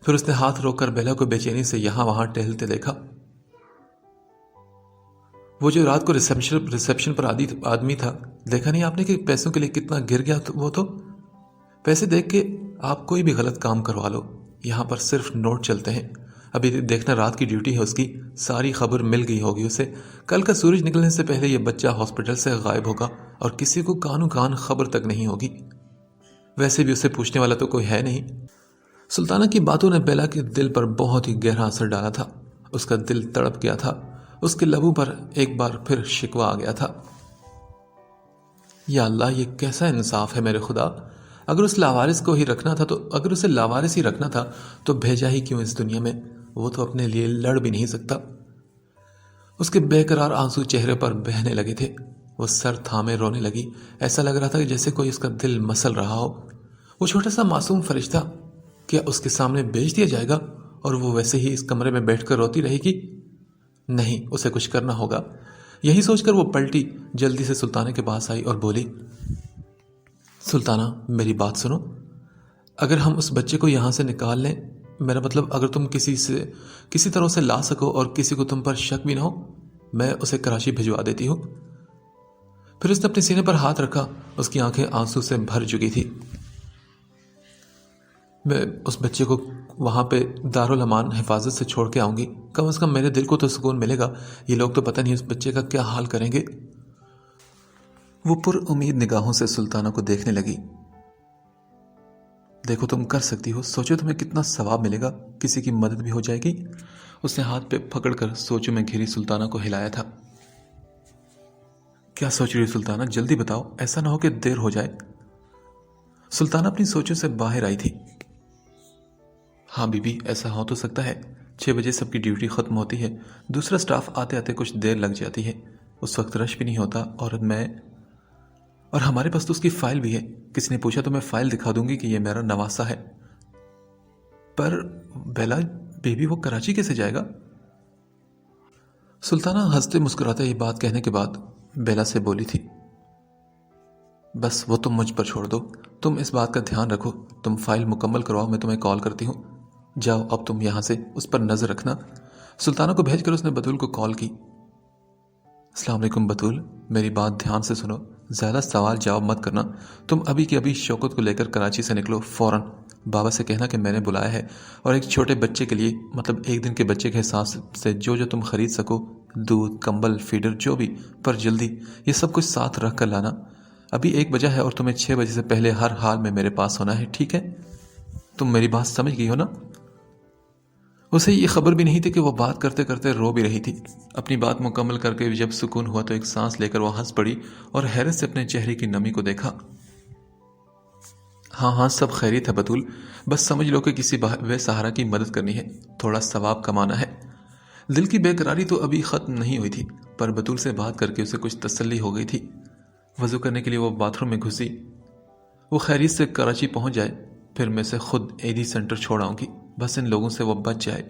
پھر اس نے ہاتھ روک کر بیلا کو بے چینی سے یہاں وہاں ٹہلتے دیکھا۔ وہ جو رات کو ریسپشن پر آدمی تھا، دیکھا نہیں آپ نے کہ پیسوں کے لیے کتنا گر گیا؟ وہ تو پیسے دیکھ کے آپ کوئی بھی غلط کام کروا لو، یہاں پر صرف نوٹ چلتے ہیں۔ ابھی دیکھنا رات کی ڈیوٹی ہے اس کی، ساری خبر مل گئی ہوگی اسے۔ کل کا سورج نکلنے سے پہلے یہ بچہ ہاسپٹل سے غائب ہوگا اور کسی کو کانوں کان خبر تک نہیں ہوگی۔ ویسے بھی اسے پوچھنے والا تو کوئی ہے نہیں۔ سلطانہ کی باتوں نے بیلا کے دل پر بہت ہی گہرا اثر ڈالا تھا۔ اس کا دل تڑپ گیا تھا، اس کے لبوں پر ایک بار پھر شکوہ آ گیا تھا۔ یا اللہ، یہ کیسا انصاف ہے میرے خدا! اگر اسے لاوارث ہی رکھنا تھا تو بھیجا ہی کیوں اس دنیا میں؟ وہ تو اپنے لیے لڑ بھی نہیں سکتا۔ اس کے بے قرار آنسو چہرے پر بہنے لگے تھے۔ وہ سر تھامے رونے لگی، ایسا لگ رہا تھا کہ جیسے کوئی اس کا دل مسل رہا ہو۔ وہ چھوٹا سا معصوم فرشتہ کیا اس کے سامنے بیچ دیا جائے گا اور وہ ویسے ہی اس کمرے میں بیٹھ کر روتی رہے گی؟ نہیں، اسے کچھ کرنا ہوگا۔ یہی سوچ کر وہ پلٹی، جلدی سے سلطانہ کے پاس آئی اور بولی، سلطانہ میری بات سنو، اگر ہم اس بچے کو یہاں سے نکال لیں، میرا مطلب اگر تم کسی طرح سے لا سکو اور کسی کو تم پر شک بھی نہ ہو، میں اسے کراچی بھجوا دیتی ہوں۔ پھر اس نے اپنے سینے پر ہاتھ رکھا، اس کی آنکھیں آنسو سے بھر چکی تھی۔ میں اس بچے کو وہاں پہ دارالامان حفاظت سے چھوڑ کے آؤں گی، کم از کم میرے دل کو تو سکون ملے گا۔ یہ لوگ تو پتہ نہیں اس بچے کا کیا حال کریں گے۔ وہ پر امید نگاہوں سے سلطانہ کو دیکھنے لگی۔ دیکھو تم کر سکتی ہو، سوچو تمہیں کتنا ثواب ملے گا، کسی کی مدد بھی ہو جائے گی۔ اس نے ہاتھ پہ پکڑ کر سوچوں میں گھری سلطانہ کو ہلایا تھا۔ کیا سوچ رہی ہو سلطانہ؟ جلدی بتاؤ، ایسا نہ ہو کہ دیر ہو جائے۔ سلطانہ اپنی سوچوں سے باہر آئی تھی۔ ہاں بی بی، ایسا ہو تو سکتا ہے، 6 بجے سب کی ڈیوٹی ختم ہوتی ہے، دوسرا سٹاف آتے آتے کچھ دیر لگ جاتی ہے، اس وقت رش بھی نہیں ہوتا، اور ہمارے پاس تو اس کی فائل بھی ہے، کسی نے پوچھا تو میں فائل دکھا دوں گی کہ یہ میرا نواسا ہے۔ پر بیلا بیبی، وہ کراچی کیسے جائے گا؟ سلطانہ ہنستے مسکراتے یہ بات کہنے کے بعد بیلا سے بولی تھی، بس وہ تم مجھ پر چھوڑ دو، تم اس بات کا دھیان رکھو، تم فائل مکمل کرواؤ، میں تمہیں کال کرتی ہوں، جاؤ اب تم یہاں سے اس پر نظر رکھنا۔ سلطانہ کو بھیج کر اس نے بطول کو کال کی۔ السلام علیکم بطول، میری بات دھیان سے سنو، زیادہ سوال جواب مت کرنا، تم ابھی کے ابھی شوکت کو لے کر کراچی سے نکلو فوراً، بابا سے کہنا کہ میں نے بلایا ہے، اور ایک چھوٹے بچے کے لیے، مطلب 1 دن کے بچے کے حساب سے جو تم خرید سکو، دودھ، کمبل، فیڈر، جو بھی، پر جلدی یہ سب کچھ ساتھ رکھ کر لانا۔ ابھی 1 بجا ہے اور تمہیں 6 بجے سے پہلے ہر حال میں میرے پاس ہونا ہے، ٹھیک ہے؟ تم میری بات سمجھ گئی ہو نا؟ اسے یہ خبر بھی نہیں تھی کہ وہ بات کرتے کرتے رو بھی رہی تھی۔ اپنی بات مکمل کر کے جب سکون ہوا تو ایک سانس لے کر وہ ہنس پڑی اور حیرت سے اپنے چہرے کی نمی کو دیکھا۔ ہاں سب خیریت ہے بطول، بس سمجھ لو کہ کسی بے سہارا کی مدد کرنی ہے، تھوڑا ثواب کمانا ہے۔ دل کی بے قراری تو ابھی ختم نہیں ہوئی تھی، پر بطول سے بات کر کے اسے کچھ تسلی ہو گئی تھی۔ وضو کرنے کے لیے وہ باتھ روم میں گھسی۔ وہ خیریت سے کراچی پہنچ جائے پھر میں سے خود ایڈی سینٹر چھوڑ آؤں گی، بس ان لوگوں سے وہ بچ جائے۔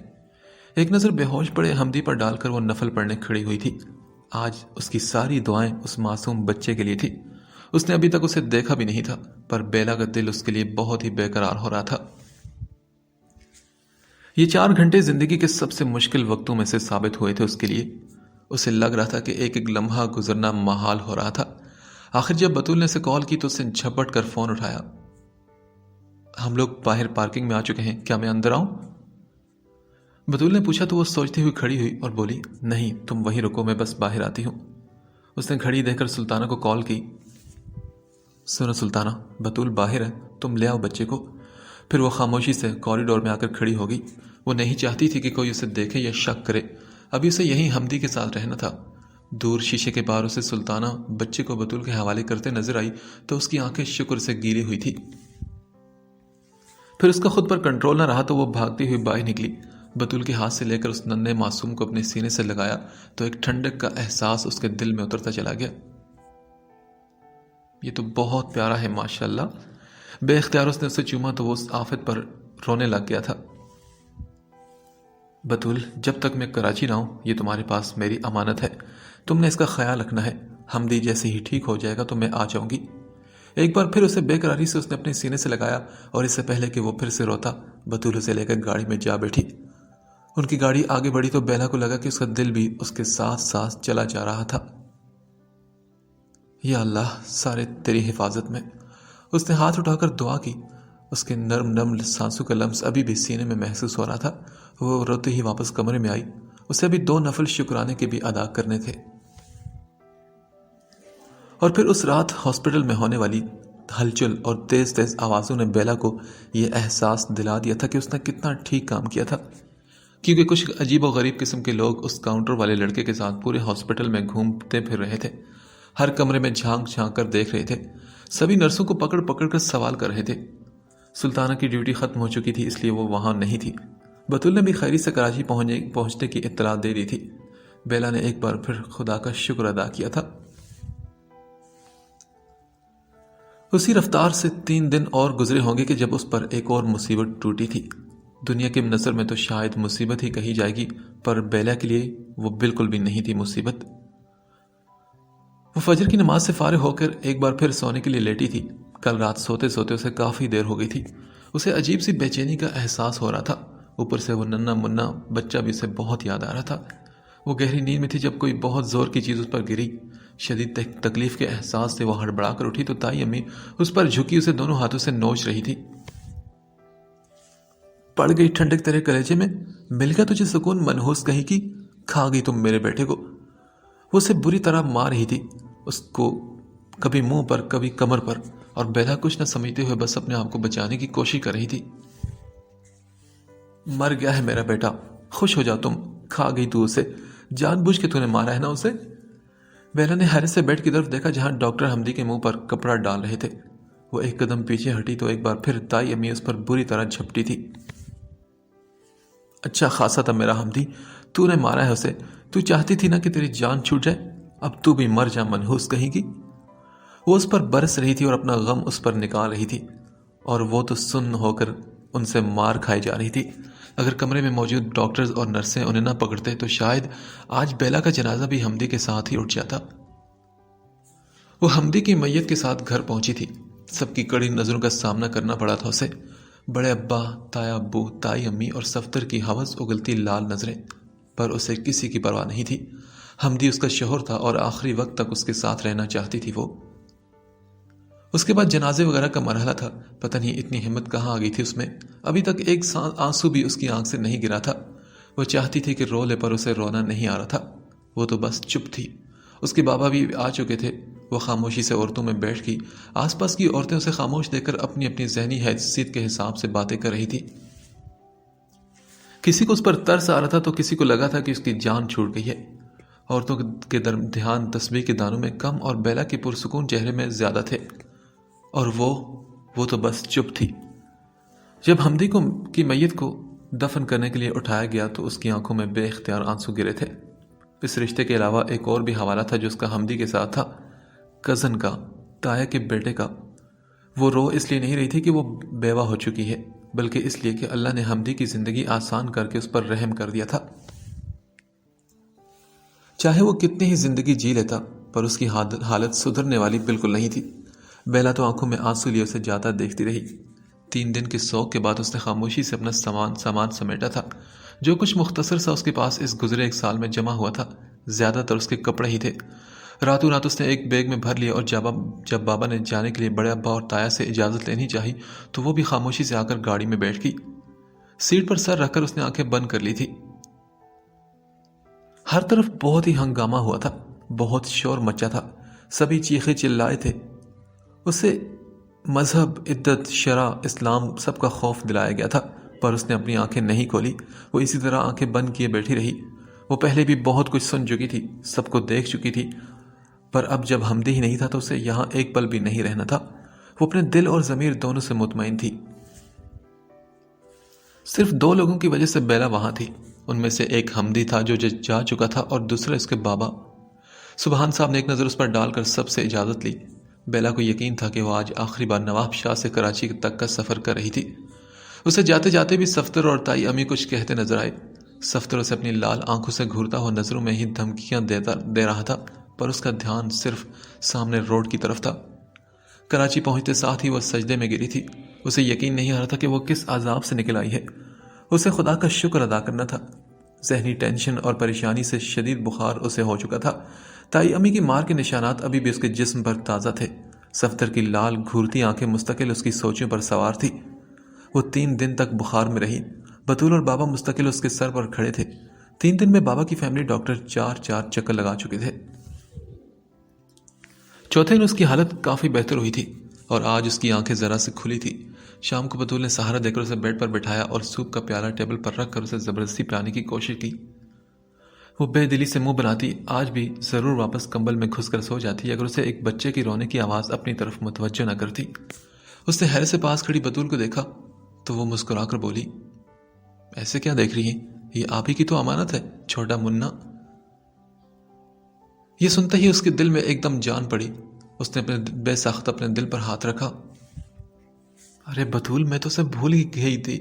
ایک نظر بے ہوش پڑے حمدی پر ڈال کر وہ نفل پڑھنے کھڑی ہوئی تھی۔ آج اس کی ساری دعائیں اس معصوم بچے کے لیے تھی۔ اس نے ابھی تک اسے دیکھا بھی نہیں تھا، پر بیلا کا دل اس کے لیے بہت ہی بے قرار ہو رہا تھا۔ یہ 4 گھنٹے زندگی کے سب سے مشکل وقتوں میں سے ثابت ہوئے تھے اس کے لیے۔ اسے لگ رہا تھا کہ ایک ایک لمحہ گزرنا محال ہو رہا تھا۔ آخر جب بطول نے اسے کال کی تو اسے جھپٹ کر فون اٹھایا۔ ہم لوگ باہر پارکنگ میں آ چکے ہیں، کیا میں اندر آؤں؟ بطول نے پوچھا تو وہ سوچتی ہوئی کھڑی ہوئی اور بولی، نہیں تم وہیں رکو، میں بس باہر آتی ہوں۔ اس نے گھڑی دیکھ کر سلطانہ کو کال کی۔ سنو سلطانہ، بطول باہر ہے، تم لے آؤ بچے کو۔ پھر وہ خاموشی سے کوریڈور میں آ کر کھڑی ہوگی۔ وہ نہیں چاہتی تھی کہ کوئی اسے دیکھے یا شک کرے۔ ابھی اسے یہیں حمدی کے ساتھ رہنا تھا۔ دور شیشے کے پار اسے سلطانہ بچے کو بطول کے حوالے کرتے نظر آئی تو اس کی آنکھیں شکر سے گیلی ہوئی تھی۔ پھر اس کا خود پر کنٹرول نہ رہا تو وہ بھاگتی ہوئی باہر نکلی۔ بطول کے ہاتھ سے لے کر اس ننھے معصوم کو اپنے سینے سے لگایا تو ایک ٹھنڈک کا احساس اس کے دل میں اترتا چلا گیا۔ یہ تو بہت پیارا ہے ماشاءاللہ۔ بے اختیار اس نے اسے چوما تو وہ اس آفت پر رونے لگ گیا تھا۔ بطول، جب تک میں کراچی نہ ہوں یہ تمہارے پاس میری امانت ہے، تم نے اس کا خیال رکھنا ہے۔ حمدی جیسے ہی ٹھیک ہو جائے گا تو میں آ جاؤں گی۔ ایک بار پھر اسے بے قراری سے اس نے اپنے سینے سے لگایا اور اس سے پہلے کہ وہ پھر سے روتا بطول اسے لے کر گاڑی میں جا بیٹھی۔ ان کی گاڑی آگے بڑھی تو بیلا کو لگا کہ اس کا دل بھی اس کے ساتھ ساتھ چلا جا رہا تھا۔ یا اللہ، سارے تیری حفاظت میں۔ اس نے ہاتھ اٹھا کر دعا کی۔ اس کے نرم نرم سانسوں کا لمس ابھی بھی سینے میں محسوس ہو رہا تھا۔ وہ روتے ہی واپس کمرے میں آئی۔ اسے ابھی 2 نفل شکرانے کے بھی ادا کرنے تھے۔ اور پھر اس رات ہاسپٹل میں ہونے والی ہلچل اور تیز تیز آوازوں نے بیلا کو یہ احساس دلا دیا تھا کہ اس نے کتنا ٹھیک کام کیا تھا، کیونکہ کچھ عجیب و غریب قسم کے لوگ اس کاؤنٹر والے لڑکے کے ساتھ پورے ہاسپٹل میں گھومتے پھر رہے تھے، ہر کمرے میں جھانک جھانک کر دیکھ رہے تھے، سبھی نرسوں کو پکڑ پکڑ کر سوال کر رہے تھے۔ سلطانہ کی ڈیوٹی ختم ہو چکی تھی اس لیے وہ وہاں نہیں تھی۔ بطول نے بھی خیریت سے کراچی پہنچنے کی اطلاع دے دی تھی۔ بیلا نے ایک بار پھر خدا کا شکر ادا کیا تھا۔ اسی رفتار سے 3 دن اور گزرے ہوں گے کہ جب اس پر ایک اور مصیبت ٹوٹی تھی۔ دنیا کی نظر میں تو شاید مصیبت ہی کہی جائے گی، پر بیلا کے لیے وہ بالکل بھی نہیں تھی مصیبت۔ وہ فجر کی نماز سے فارغ ہو کر ایک بار پھر سونے کے لیے لیٹی تھی۔ کل رات سوتے سوتے اسے کافی دیر ہو گئی تھی۔ اسے عجیب سی بے چینی کا احساس ہو رہا تھا، اوپر سے وہ ننھا منا بچہ بھی اسے بہت یاد آ رہا تھا۔ وہ گہری نیند میں تھی جب کوئی بہت زور کی چیز اس پر گری۔ شدید تکلیف کے احساس سے وہ ہڑبڑا کر اٹھی تو تائی امی اس پر جھکی اسے دونوں ہاتھوں سے نوچ رہی تھی۔ پڑ گئی ٹھنڈک تیرے کلیجے میں، مل گیا تجھے سکون منحوس کہیں کی، کھا گئی تم میرے بیٹے کو۔ وہ اسے بری طرح مار رہی تھی، اس کو کبھی منہ پر کبھی کمر پر، اور بیلا کچھ نہ سمجھتے ہوئے بس اپنے آپ کو بچانے کی کوشش کر رہی تھی۔ مر گیا ہے میرا بیٹا، خوش ہو جا تم، کھا گئی تو اسے، جان بوجھ کے تو نے مارا ہے نا اسے۔ بیلا نے حیرت سے بیڈ کی طرف دیکھا جہاں ڈاکٹر حمدی کے منہ پر کپڑا ڈال رہے تھے۔ وہ ایک قدم پیچھے ہٹی تو ایک بار پھر تائی امی اس پر بری طرح جھپٹی تھی۔ اچھا خاصا تھا میرا حمدی، تو نے مارا ہے اسے، تو چاہتی تھی نا کہ تیری جان چھوٹ جائے، اب تو بھی مر جا منحوس کہیں گی۔ وہ اس پر برس رہی تھی اور اپنا غم اس پر نکال رہی تھی، اور وہ تو سن ہو کر ان سے مار کھائی جا رہی تھی۔ اگر کمرے میں موجود ڈاکٹرز اور نرسیں انہیں نہ پکڑتے تو شاید آج بیلا کا جنازہ بھی حمدی کے ساتھ ہی اٹھ جاتا۔ وہ حمدی کی میت کے ساتھ گھر پہنچی تھی۔ سب کی کڑی نظروں کا سامنا کرنا پڑا تھا اسے، بڑے ابا، تایا ابو، تائی امی اور صفدر کی ہوس اگلتی لال نظریں، پر اسے کسی کی پرواہ نہیں تھی۔ حمدی اس کا شوہر تھا اور آخری وقت تک اس کے ساتھ رہنا چاہتی تھی وہ۔ اس کے بعد جنازے وغیرہ کا مرحلہ تھا، پتہ نہیں اتنی ہمت کہاں آ گئی تھی اس میں، ابھی تک ایک آنسو بھی اس کی آنکھ سے نہیں گرا تھا۔ وہ چاہتی تھی کہ رو لے پر اسے رونا نہیں آ رہا تھا، وہ تو بس چپ تھی۔ اس کے بابا بھی آ چکے تھے۔ وہ خاموشی سے عورتوں میں بیٹھ گئی، آس پاس کی عورتیں اسے خاموش دیکھ کر اپنی اپنی ذہنی حیثیت کے حساب سے باتیں کر رہی تھی۔ کسی کو اس پر ترس آ رہا تھا تو کسی کو لگا تھا کہ اس کی جان چھوٹ گئی ہے۔ عورتوں کے دھیان تسبیح کے دانوں میں کم اور بیلا کے پرسکون چہرے میں زیادہ تھے، اور وہ تو بس چپ تھی۔ جب حمدی کی میت کو دفن کرنے کے لیے اٹھایا گیا تو اس کی آنکھوں میں بے اختیار آنسو گرے تھے۔ اس رشتے کے علاوہ ایک اور بھی حوالہ تھا جو اس کا حمدی کے ساتھ تھا، کزن کا، تایا کے بیٹے کا۔ وہ رو اس لیے نہیں رہی تھی کہ وہ بیوہ ہو چکی ہے، بلکہ اس لیے کہ اللہ نے حمدی کی زندگی آسان کر کے اس پر رحم کر دیا تھا۔ چاہے وہ کتنی ہی زندگی جی لیتا، پر اس کی حالت سدھرنے والی بالکل نہیں تھی۔ بیلا تو آنکھوں میں آنسو لیے اسے جاتا دیکھتی رہی۔ 3 دن کے سوگ کے بعد اس نے خاموشی سے اپنا سامان سمیٹا تھا۔ جو کچھ مختصر سا اس کے پاس اس گزرے 1 سال میں جمع ہوا تھا، زیادہ تر اس کے کپڑے ہی تھے۔ راتوں رات اس نے ایک بیگ میں بھر لیا، اور جب بابا نے جانے کے لیے بڑے ابا اور تایا سے اجازت لینی چاہی تو وہ بھی خاموشی سے آ کر گاڑی میں بیٹھ گئی۔ سیٹ پر سر رکھ کر اس نے آنکھیں بند کر لی تھی۔ ہر طرف بہت ہی ہنگامہ ہوا تھا، بہت شور مچا تھا، سبھی چیخے چلائے تھے۔ اسے مذہب، عدت، شرع، اسلام سب کا خوف دلایا گیا تھا، پر اس نے اپنی آنکھیں نہیں کھولی۔ وہ اسی طرح آنکھیں بند کیے بیٹھی رہی۔ وہ پہلے بھی بہت کچھ سن چکی تھی، سب کو دیکھ چکی تھی، پر اب جب حمدی ہی نہیں تھا تو اسے یہاں ایک پل بھی نہیں رہنا تھا۔ وہ اپنے دل اور ضمیر دونوں سے مطمئن تھی۔ صرف 2 لوگوں کی وجہ سے بیلا وہاں تھی۔ ان میں سے ایک حمدی تھا جو جا چکا تھا، اور دوسرا اس کے بابا۔ سبحان صاحب نے ایک نظر اس پر ڈال کر سب سے اجازت لی۔ بیلا کو یقین تھا کہ وہ آج آخری بار نواب شاہ سے کراچی تک کا سفر کر رہی تھی۔ اسے جاتے جاتے بھی صفدر اور تائی امی کچھ کہتے نظر آئے۔ صفدر اسے اپنی لال آنکھوں سے گھورتا ہوا نظروں میں ہی دھمکیاں دے رہا تھا، پر اس کا دھیان صرف سامنے روڈ کی طرف تھا۔ کراچی پہنچتے ساتھ ہی وہ سجدے میں گری تھی۔ اسے یقین نہیں آ رہا تھا کہ وہ کس عذاب سے نکل آئی ہے۔ اسے خدا کا شکر ادا کرنا تھا۔ ذہنی ٹینشن اور پریشانی سے شدید بخار اسے ہو چکا تھا۔ تائی امی کی مار کے نشانات ابھی بھی اس کے جسم پر تازہ تھے۔ صفدر کی لال گھورتی آنکھیں مستقل اس کی سوچوں پر سوار تھی۔ وہ 3 دن تک بخار میں رہی۔ بطول اور بابا مستقل اس کے سر پر کھڑے تھے۔ 3 دن میں بابا کی فیملی ڈاکٹر 4 چکر لگا چکے تھے۔ چوتھے دن اس کی حالت کافی بہتر ہوئی تھی، اور آج اس کی آنکھیں ذرا سے کھلی تھی۔ شام کو بطول نے سہارا دے کر اسے بیڈ پر بٹھایا اور سوپ کا پیالہ ٹیبل پر رکھ کر اسے زبردستی پلانے کی کوشش کی۔ وہ بے دلی سے منہ بناتی آج بھی ضرور واپس کمبل میں گھس کر سو جاتی اگر اسے ایک بچے کی رونے کی آواز اپنی طرف متوجہ نہ کرتی۔ اس نے حیرت سے پاس کھڑی بطول کو دیکھا تو وہ مسکرا کر بولی، ایسے کیا دیکھ رہی ہیں؟ یہ آپ ہی کی تو امانت ہے، چھوٹا منا۔ یہ سنتے ہی اس کے دل میں ایک دم جان پڑی۔ اس نے بے ساختہ اپنے دل پر ہاتھ رکھا۔ ارے بطول، میں تو اسے بھول ہی گئی تھی۔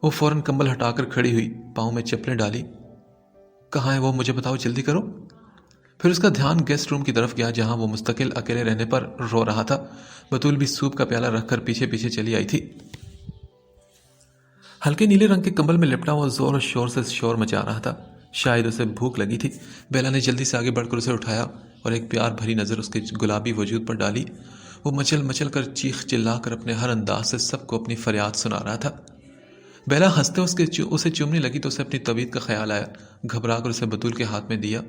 وہ فوراً کمبل ہٹا کر کھڑی ہوئی، پاؤں میں چپلیں ڈالی۔ کہاں ہے وہ؟ مجھے بتاؤ، جلدی کرو۔ پھر اس کا دھیان گیسٹ روم کی طرف گیا جہاں وہ مستقل اکیلے رہنے پر رو رہا تھا۔ بطول بھی سوپ کا پیالہ رکھ کر پیچھے پیچھے چلی آئی تھی۔ ہلکے نیلے رنگ کے کمبل میں لپٹا وہ زور اور شور سے شور مچا رہا تھا۔ شاید اسے بھوک لگی تھی۔ بیلا نے جلدی سے آگے بڑھ کر اسے اٹھایا اور ایک پیار بھری نظر اس کے گلابی وجود پر ڈالی۔ وہ مچل مچل کر چیخ چلا کر اپنے ہر انداز سے سب کو اپنی فریاد سنا رہا تھا۔ بیلا ہنستے اسے چومنے لگی تو اسے اپنی طبیعت کا خیال آیا۔ گھبرا کر اسے بطول کے ہاتھ میں دیا۔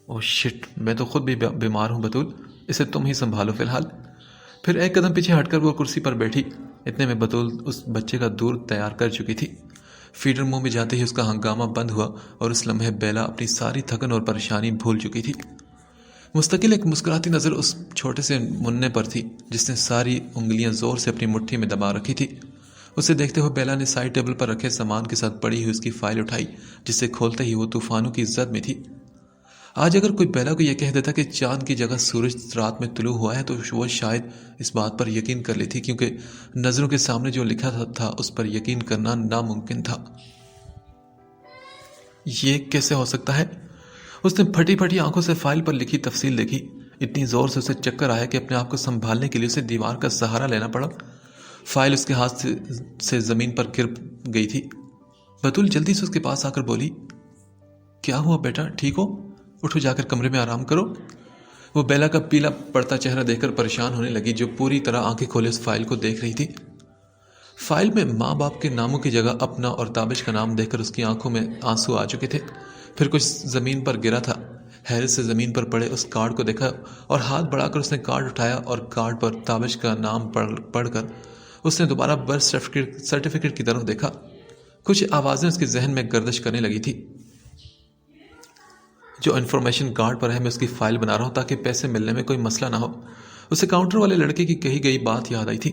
اوہ شٹ، میں تو خود بھی بیمار ہوں بطول، اسے تم ہی سنبھالو فی الحال۔ پھر ایک قدم پیچھے ہٹ کر وہ کرسی پر بیٹھی۔ اتنے میں بطول اس بچے کا دودھ تیار کر چکی تھی۔ فیڈر منہ میں جاتے ہی اس کا ہنگامہ بند ہوا اور اس لمحے بیلا اپنی ساری تھکن اور پریشانی بھول چکی تھی۔ مستقل ایک مسکراتی نظر اس چھوٹے سے مننے پر تھی جس نے ساری انگلیاں زور سے اپنی مٹھی میں دبا رکھی تھی۔ اسے دیکھتے ہوئے بیلا نے سائڈ ٹیبل پر رکھے سامان کے ساتھ پڑی ہوئی اس کی فائل اٹھائی، جسے کھولتے ہی وہ طوفانوں کی زد میں تھی۔ آج اگر کوئی بیلا کو یہ کہہ دیتا کہ چاند کی جگہ سورج رات میں طلوع ہوا ہے تو وہ شاید اس بات پر یقین کر لیتی، کیونکہ نظروں کے سامنے جو لکھا تھا اس پر یقین کرنا ناممکن تھا۔ یہ کیسے ہو سکتا ہے؟ اس نے پھٹی پھٹی آنکھوں سے فائل پر لکھی تفصیل دیکھی۔ اتنی زور سے اسے چکر آیا کہ اپنے آپ کو سنبھالنے کے لیے اسے دیوار کا سہارا لینا پڑا۔ فائل اس کے ہاتھ سے زمین پر گر گئی تھی۔ بطول جلدی سے اس کے پاس آ کر بولی، کیا ہوا بیٹا، ٹھیک ہو؟ اٹھو، جا کر کمرے میں آرام کرو۔ وہ بیلا کا پیلا پڑتا چہرہ دیکھ کر پریشان ہونے لگی، جو پوری طرح آنکھیں کھولے اس فائل کو دیکھ رہی تھی۔ فائل میں ماں باپ کے ناموں کی جگہ اپنا اور تابش کا نام دیکھ کر اس کی آنکھوں میں آنسو آ چکے تھے۔ پھر کچھ زمین پر گرا تھا۔ حیرت سے زمین پر پڑے اس کارڈ کو دیکھا اور ہاتھ بڑھا کر اس نے کارڈ اٹھایا اور کارڈ پر تابش کا نام پڑھ کر اس نے دوبارہ برتھ سرٹیفکیٹ کی طرف دیکھا۔ کچھ آوازیں اس کے ذہن میں گردش کرنے لگی تھی۔ جو انفارمیشن کارڈ پر ہے میں اس کی فائل بنا رہا ہوں تاکہ پیسے ملنے میں کوئی مسئلہ نہ ہو۔ اسے کاؤنٹر والے لڑکے کی کہی گئی بات یاد آئی تھی۔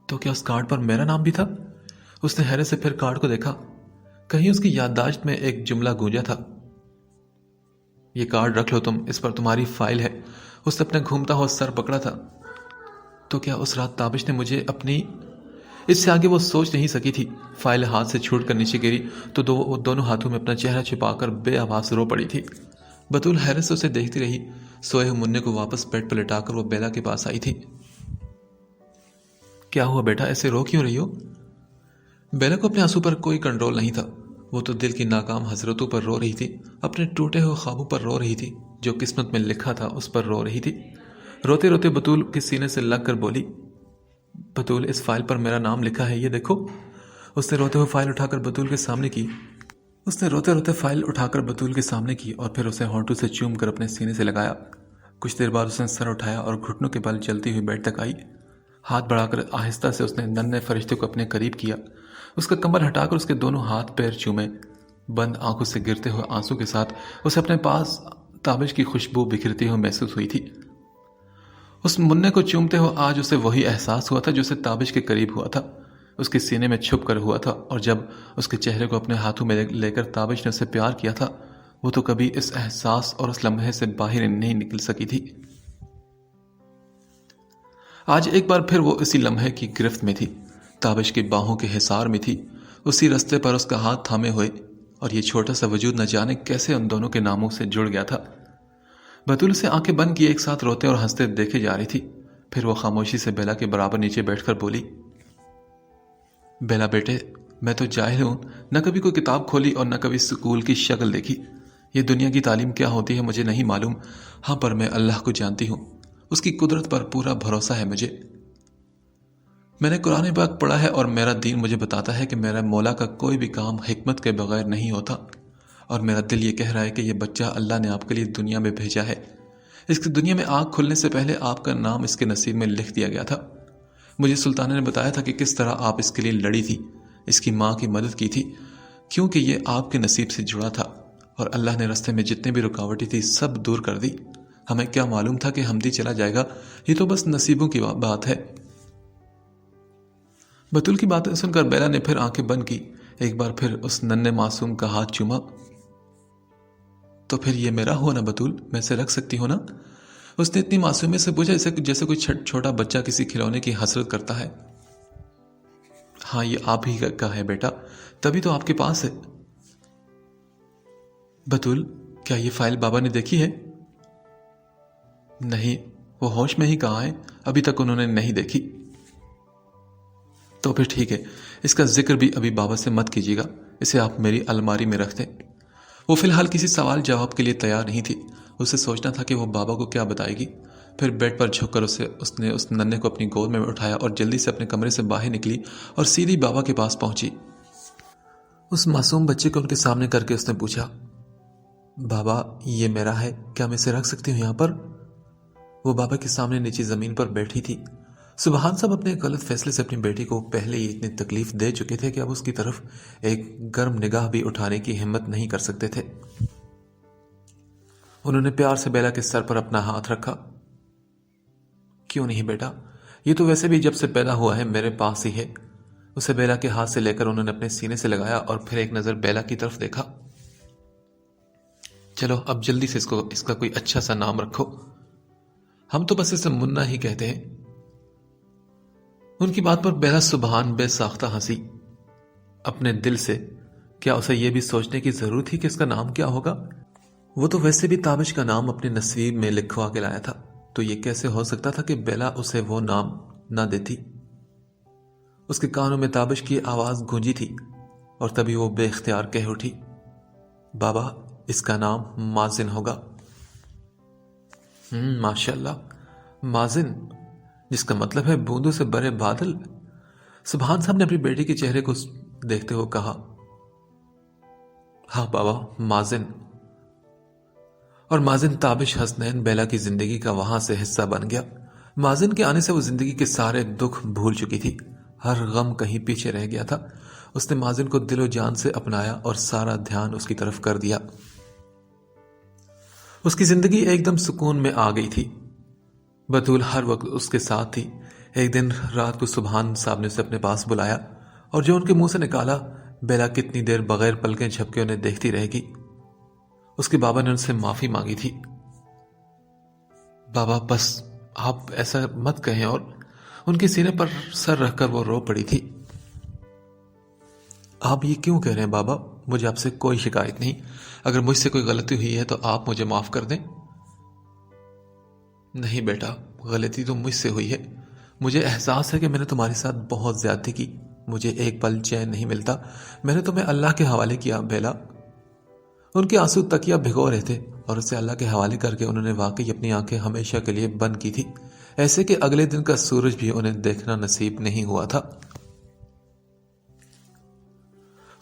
تو کیا اس کارڈ پر میرا نام بھی تھا؟ اس نے حیرت سے پھر کارڈ کو دیکھا۔ کہیں اس کی یادداشت میں ایک جملہ گونجا تھا، یہ کارڈ رکھ لو تم، اس پر تمہاری فائل ہے۔ اس نے اپنا گھومتا ہوا سر پکڑا تھا۔ تو کیا اس رات تابش نے مجھے اپنی... اس سے آگے وہ سوچ نہیں سکی تھی۔ فائل ہاتھ سے چھوٹ کر نیچے گری تو دونوں ہاتھوں میں اپنا چہرہ چھپا کر بے آواز رو پڑی تھی۔ بطول حیرت سے اسے دیکھتی رہی۔ سوئے ہوئے مننے کو واپس بیڈ پر لٹا کر وہ بیلا کے پاس آئی تھی۔ کیا ہوا بیٹا، ایسے رو کیوں رہی ہو؟ بیلا کو اپنے آنسو پر کوئی کنٹرول نہیں تھا۔ وہ تو دل کی ناکام حسرتوں پر رو رہی تھی، اپنے ٹوٹے ہوئے خوابوں پر رو رہی تھی، جو قسمت میں لکھا تھا اس پر رو رہی تھی۔ روتے روتے بطول کے سینے سے لگ کر بولی، بطول اس فائل پر میرا نام لکھا ہے، یہ دیکھو۔ اس نے روتے ہوئے فائل اٹھا کر بطول کے سامنے کی اور پھر اسے ہونٹوں سے چوم کر اپنے سینے سے لگایا۔ کچھ دیر بعد اس نے سر اٹھایا اور گھٹنوں کے بل جلتی ہوئی بیڈ تک آئی۔ ہاتھ بڑھا کر آہستہ سے اس نے ننھے فرشتے کو اپنے قریب کیا، اس کا کمر ہٹا کر اس کے دونوں ہاتھ پیر چومے۔ بند آنکھوں سے گرتے ہوئے آنسو کے ساتھ اسے اپنے پاس تابش کی خوشبو بکھرتی ہوئی محسوس ہوئی تھی۔ اس مننے کو چومتے ہوئے آج اسے وہی احساس ہوا تھا جو اسے تابش کے قریب ہوا تھا، اس کے سینے میں چھپ کر ہوا تھا، اور جب اس کے چہرے کو اپنے ہاتھوں میں لے کر تابش نے اسے پیار کیا تھا، وہ تو کبھی اس احساس اور اس لمحے سے باہر نہیں نکل سکی تھی۔ آج ایک بار پھر وہ اسی لمحے کی گرفت میں تھی، تابش کی باہوں کے حصار میں تھی، اسی رستے پر اس کا ہاتھ تھامے ہوئے، اور یہ چھوٹا سا وجود نہ جانے کیسے ان دونوں کے ناموں سے جڑ گیا تھا۔ بطول سے آنکھیں بند کیے ایک ساتھ روتے اور ہنستے دیکھے جا رہی تھی۔ پھر وہ خاموشی سے بیلا کے برابر نیچے بیٹھ کر بولی، بیلا بیٹے، میں تو جاہل ہوں، نہ کبھی کوئی کتاب کھولی اور نہ کبھی اسکول کی شکل دیکھی۔ یہ دنیا کی تعلیم کیا ہوتی ہے مجھے نہیں معلوم، ہاں پر میں اللہ کو جانتی ہوں، اس کی قدرت پر پورا بھروسہ ہے مجھے۔ میں نے قرآن پاک پڑھا ہے اور میرا دین مجھے بتاتا ہے کہ میرا مولا کا کوئی بھی کام حکمت کے بغیر نہیں ہوتا، اور میرا دل یہ کہہ رہا ہے کہ یہ بچہ اللہ نے آپ کے لیے دنیا میں بھیجا ہے۔ اس کی دنیا میں آنکھ کھلنے سے پہلے آپ کا نام اس کے نصیب میں لکھ دیا گیا تھا۔ مجھے سلطانہ نے بتایا تھا کہ کس طرح آپ اس کے لیے لڑی تھی، اس کی ماں کی مدد کی تھی، کیونکہ یہ آپ کے نصیب سے جڑا تھا، اور اللہ نے راستے میں جتنے بھی رکاوٹیں تھی سب دور کر دی۔ ہمیں کیا معلوم تھا کہ حمدی چلا جائے گا، یہ تو بس نصیبوں کی بات ہے۔ بطول کی باتیں سن کر بیلا نے پھر آنکھیں بند کی، ایک بار پھر اس ننھے معصوم کا ہاتھ چوما۔ تو پھر یہ میرا ہو نا بطول، میں اسے رکھ سکتی ہوں نا؟ اس نے اتنی معصومیت سے پوچھا جیسے کوئی چھوٹا بچہ کسی کھلونے کی حسرت کرتا ہے۔ ہاں، یہ آپ ہی کا ہے بیٹا، تبھی تو آپ کے پاس ہے۔ بطول، کیا یہ فائل بابا نے دیکھی ہے؟ نہیں، وہ ہوش میں ہی کہاں ہے، ابھی تک انہوں نے نہیں دیکھی۔ تو پھر ٹھیک ہے، اس کا ذکر بھی ابھی بابا سے مت کیجیے گا، اسے آپ میری الماری میں رکھ دیں۔ وہ فی الحال کسی سوال جواب کے لیے تیار نہیں تھی، اسے سوچنا تھا کہ وہ بابا کو کیا بتائے گی۔ پھر بیڈ پر جھک کر اس نے اس ننھے کو اپنی گود میں اٹھایا اور جلدی سے اپنے کمرے سے باہر نکلی اور سیدھی بابا کے پاس پہنچی۔ اس معصوم بچے کو ان کے سامنے کر کے اس نے پوچھا، بابا یہ میرا ہے، کیا میں اسے رکھ سکتی ہوں یہاں پر؟ وہ بابا کے سامنے نیچے زمین پر بیٹھی تھی۔ سبحان صاحب اپنے غلط فیصلے سے اپنی بیٹی کو پہلے ہی اتنی تکلیف دے چکے تھے کہ اب اس کی طرف ایک گرم نگاہ بھی اٹھانے کی ہمت نہیں کر سکتے تھے۔ انہوں نے پیار سے بیلا کے سر پر اپنا ہاتھ رکھا۔ کیوں نہیں بیٹا، یہ تو ویسے بھی جب سے پیدا ہوا ہے میرے پاس ہی ہے۔ اسے بیلا کے ہاتھ سے لے کر انہوں نے اپنے سینے سے لگایا اور پھر ایک نظر بیلا کی طرف دیکھا۔ چلو اب جلدی سے اس کا کوئی اچھا سا نام رکھو، ہم تو بس اسے منا ہی کہتے ہیں۔ ان کی بات پر بیلا سبحان بے ساختہ ہنسی اپنے دل سے۔ کیا اسے یہ بھی سوچنے کی ضرورت تھی کہ اس کا نام کیا ہوگا؟ وہ تو ویسے بھی تابش کا نام اپنے نصیب میں لکھوا کے لایا تھا، تو یہ کیسے ہو سکتا تھا کہ بیلا اسے وہ نام نہ دیتی؟ اس کے کانوں میں تابش کی آواز گونجی تھی اور تبھی وہ بے اختیار کہہ اٹھی، بابا اس کا نام مازن ہوگا۔ ماشاءاللہ، مازن، جس کا مطلب ہے بوندوں سے بھرے بادل۔ سبحان صاحب نے اپنی بیٹی کے چہرے کو دیکھتے ہوئے کہا، ہاں بابا، مازن۔ اور مازن تابش حسنین بیلا کی زندگی کا وہاں سے حصہ بن گیا۔ مازن کے آنے سے وہ زندگی کے سارے دکھ بھول چکی تھی، ہر غم کہیں پیچھے رہ گیا تھا۔ اس نے مازن کو دل و جان سے اپنایا اور سارا دھیان اس کی طرف کر دیا۔ اس کی زندگی ایک دم سکون میں آ گئی تھی۔ بطول ہر وقت اس کے ساتھ تھی۔ ایک دن رات کو سبحان صاحب نے اسے اپنے پاس بلایا اور جو ان کے منہ سے نکالا، بیلا کتنی دیر بغیر پلکیں جھپکے انہیں دیکھتی رہے گی۔ اس کے بابا نے ان سے معافی مانگی تھی۔ بابا بس آپ ایسا مت کہیں، اور ان کے سینے پر سر رکھ کر وہ رو پڑی تھی۔ آپ یہ کیوں کہہ رہے ہیں بابا؟ مجھے آپ سے کوئی شکایت نہیں، اگر مجھ سے کوئی غلطی ہوئی ہے تو آپ مجھے معاف کر دیں۔ نہیں بیٹا، غلطی تو مجھ سے ہوئی ہے، مجھے احساس ہے کہ میں نے تمہارے ساتھ بہت زیادتی کی، مجھے ایک پل چین نہیں ملتا، میں نے تمہیں اللہ کے حوالے کیا بیلا۔ ان کے آنسو تکیا بھگو رہے تھے اور اسے اللہ کے حوالے کر کے انہوں نے واقعی اپنی آنکھیں ہمیشہ کے لیے بند کی تھی، ایسے کہ اگلے دن کا سورج بھی انہیں دیکھنا نصیب نہیں ہوا تھا۔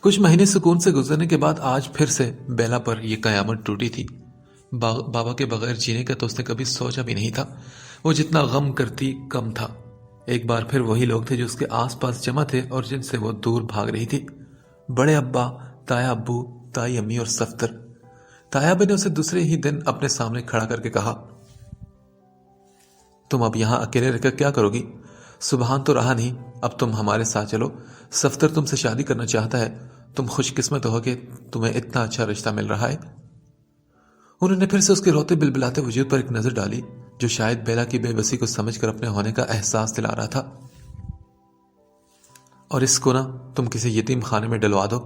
کچھ مہینے سکون سے گزرنے کے بعد آج پھر سے بیلا پر یہ قیامت ٹوٹی تھی۔ بابا کے بغیر جینے کا تو اس نے کبھی سوچا بھی نہیں تھا، وہ جتنا غم کرتی کم تھا۔ ایک بار پھر وہی لوگ تھے جو اس کے آس پاس جمع تھے اور جن سے وہ دور بھاگ رہی تھی، بڑے ابا، تایا ابو، تائی امی اور صفتر۔ تایا ابی نے اسے دوسرے ہی دن اپنے سامنے کھڑا کر کے کہا، تم اب یہاں اکیلے رہ کر کیا کرو گی؟ سبحان تو رہا نہیں، اب تم ہمارے ساتھ چلو، صفتر تم سے شادی کرنا چاہتا ہے، تم خوش قسمت ہو کہ تمہیں اتنا اچھا رشتہ مل رہا ہے۔ انہوں نے پھر سے اس کے روتے بلبلاتے وجود پر ایک نظر ڈالی جو شاید بیلا کی بے بسی کو سمجھ کر اپنے ہونے کا احساس دلا رہا تھا۔ اور اس کو نا تم کسی یتیم خانے میں ڈلوا دو،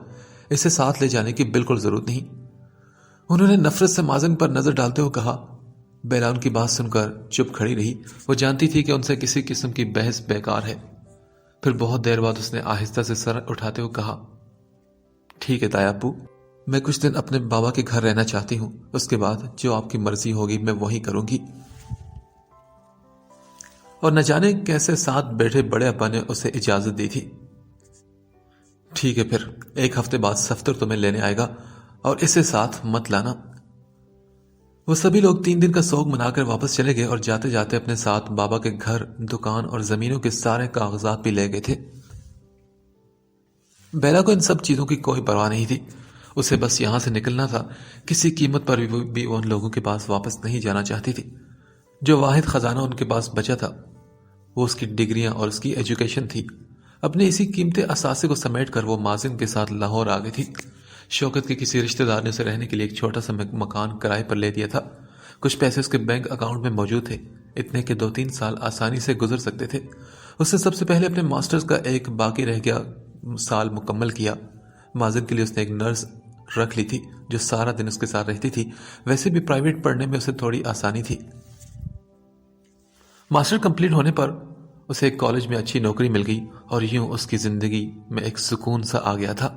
اسے ساتھ لے جانے کی بالکل ضرورت نہیں۔ انہوں نے نفرت سے مازن پر نظر ڈالتے ہوئے کہا۔ بیلا ان کی بات سن کر چپ کھڑی رہی، وہ جانتی تھی کہ ان سے کسی قسم کی بحث بیکار ہے۔ پھر بہت دیر بعد اس نے آہستہ سے سر اٹھاتے ہوئے کہا، ٹھیک ہے تایا ابو، میں کچھ دن اپنے بابا کے گھر رہنا چاہتی ہوں، اس کے بعد جو آپ کی مرضی ہوگی میں وہی کروں گی۔ اور نہ جانے کیسے ساتھ بیٹھے بڑے ابا نے اسے اجازت دی تھی۔ ٹھیک ہے، پھر ایک ہفتے بعد صفتر تمہیں لینے آئے گا اور اسے ساتھ مت لانا۔ وہ سبھی لوگ 3 دن کا سوگ منا کر واپس چلے گئے اور جاتے جاتے اپنے ساتھ بابا کے گھر، دکان اور زمینوں کے سارے کاغذات بھی لے گئے تھے۔ بیلا کو ان سب چیزوں کی کوئی پرواہ نہیں تھی، اسے بس یہاں سے نکلنا تھا، کسی قیمت پر بھی وہ ان لوگوں کے پاس واپس نہیں جانا چاہتی تھی۔ جو واحد خزانہ ان کے پاس بچا تھا وہ اس کی ڈگریاں اور اس کی ایجوکیشن تھی۔ اپنے اسی قیمتی اثاثے کو سمیٹ کر وہ مازن کے ساتھ لاہور آ گئی تھی۔ شوکت کے کسی رشتہ دار نے اسے رہنے کے لیے ایک چھوٹا سا مکان کرائے پر لے دیا تھا۔ کچھ پیسے اس کے بینک اکاؤنٹ میں موجود تھے، اتنے کہ 2-3 سال آسانی سے گزر سکتے تھے۔ اس نے سب سے پہلے اپنے ماسٹرز کا ایک باقی رہ گیا سال مکمل کیا۔ مازن کے لیے اس نے ایک نرس رکھ لی تھی جو سارا دن اس کے ساتھ رہتی تھی، ویسے بھی پرائیویٹ پڑھنے میں اسے تھوڑی آسانی تھی۔ ماسٹر کمپلیٹ ہونے پر اسے ایک کالج میں اچھی نوکری مل گئی اور یوں اس کی زندگی میں ایک سکون سا آ گیا تھا۔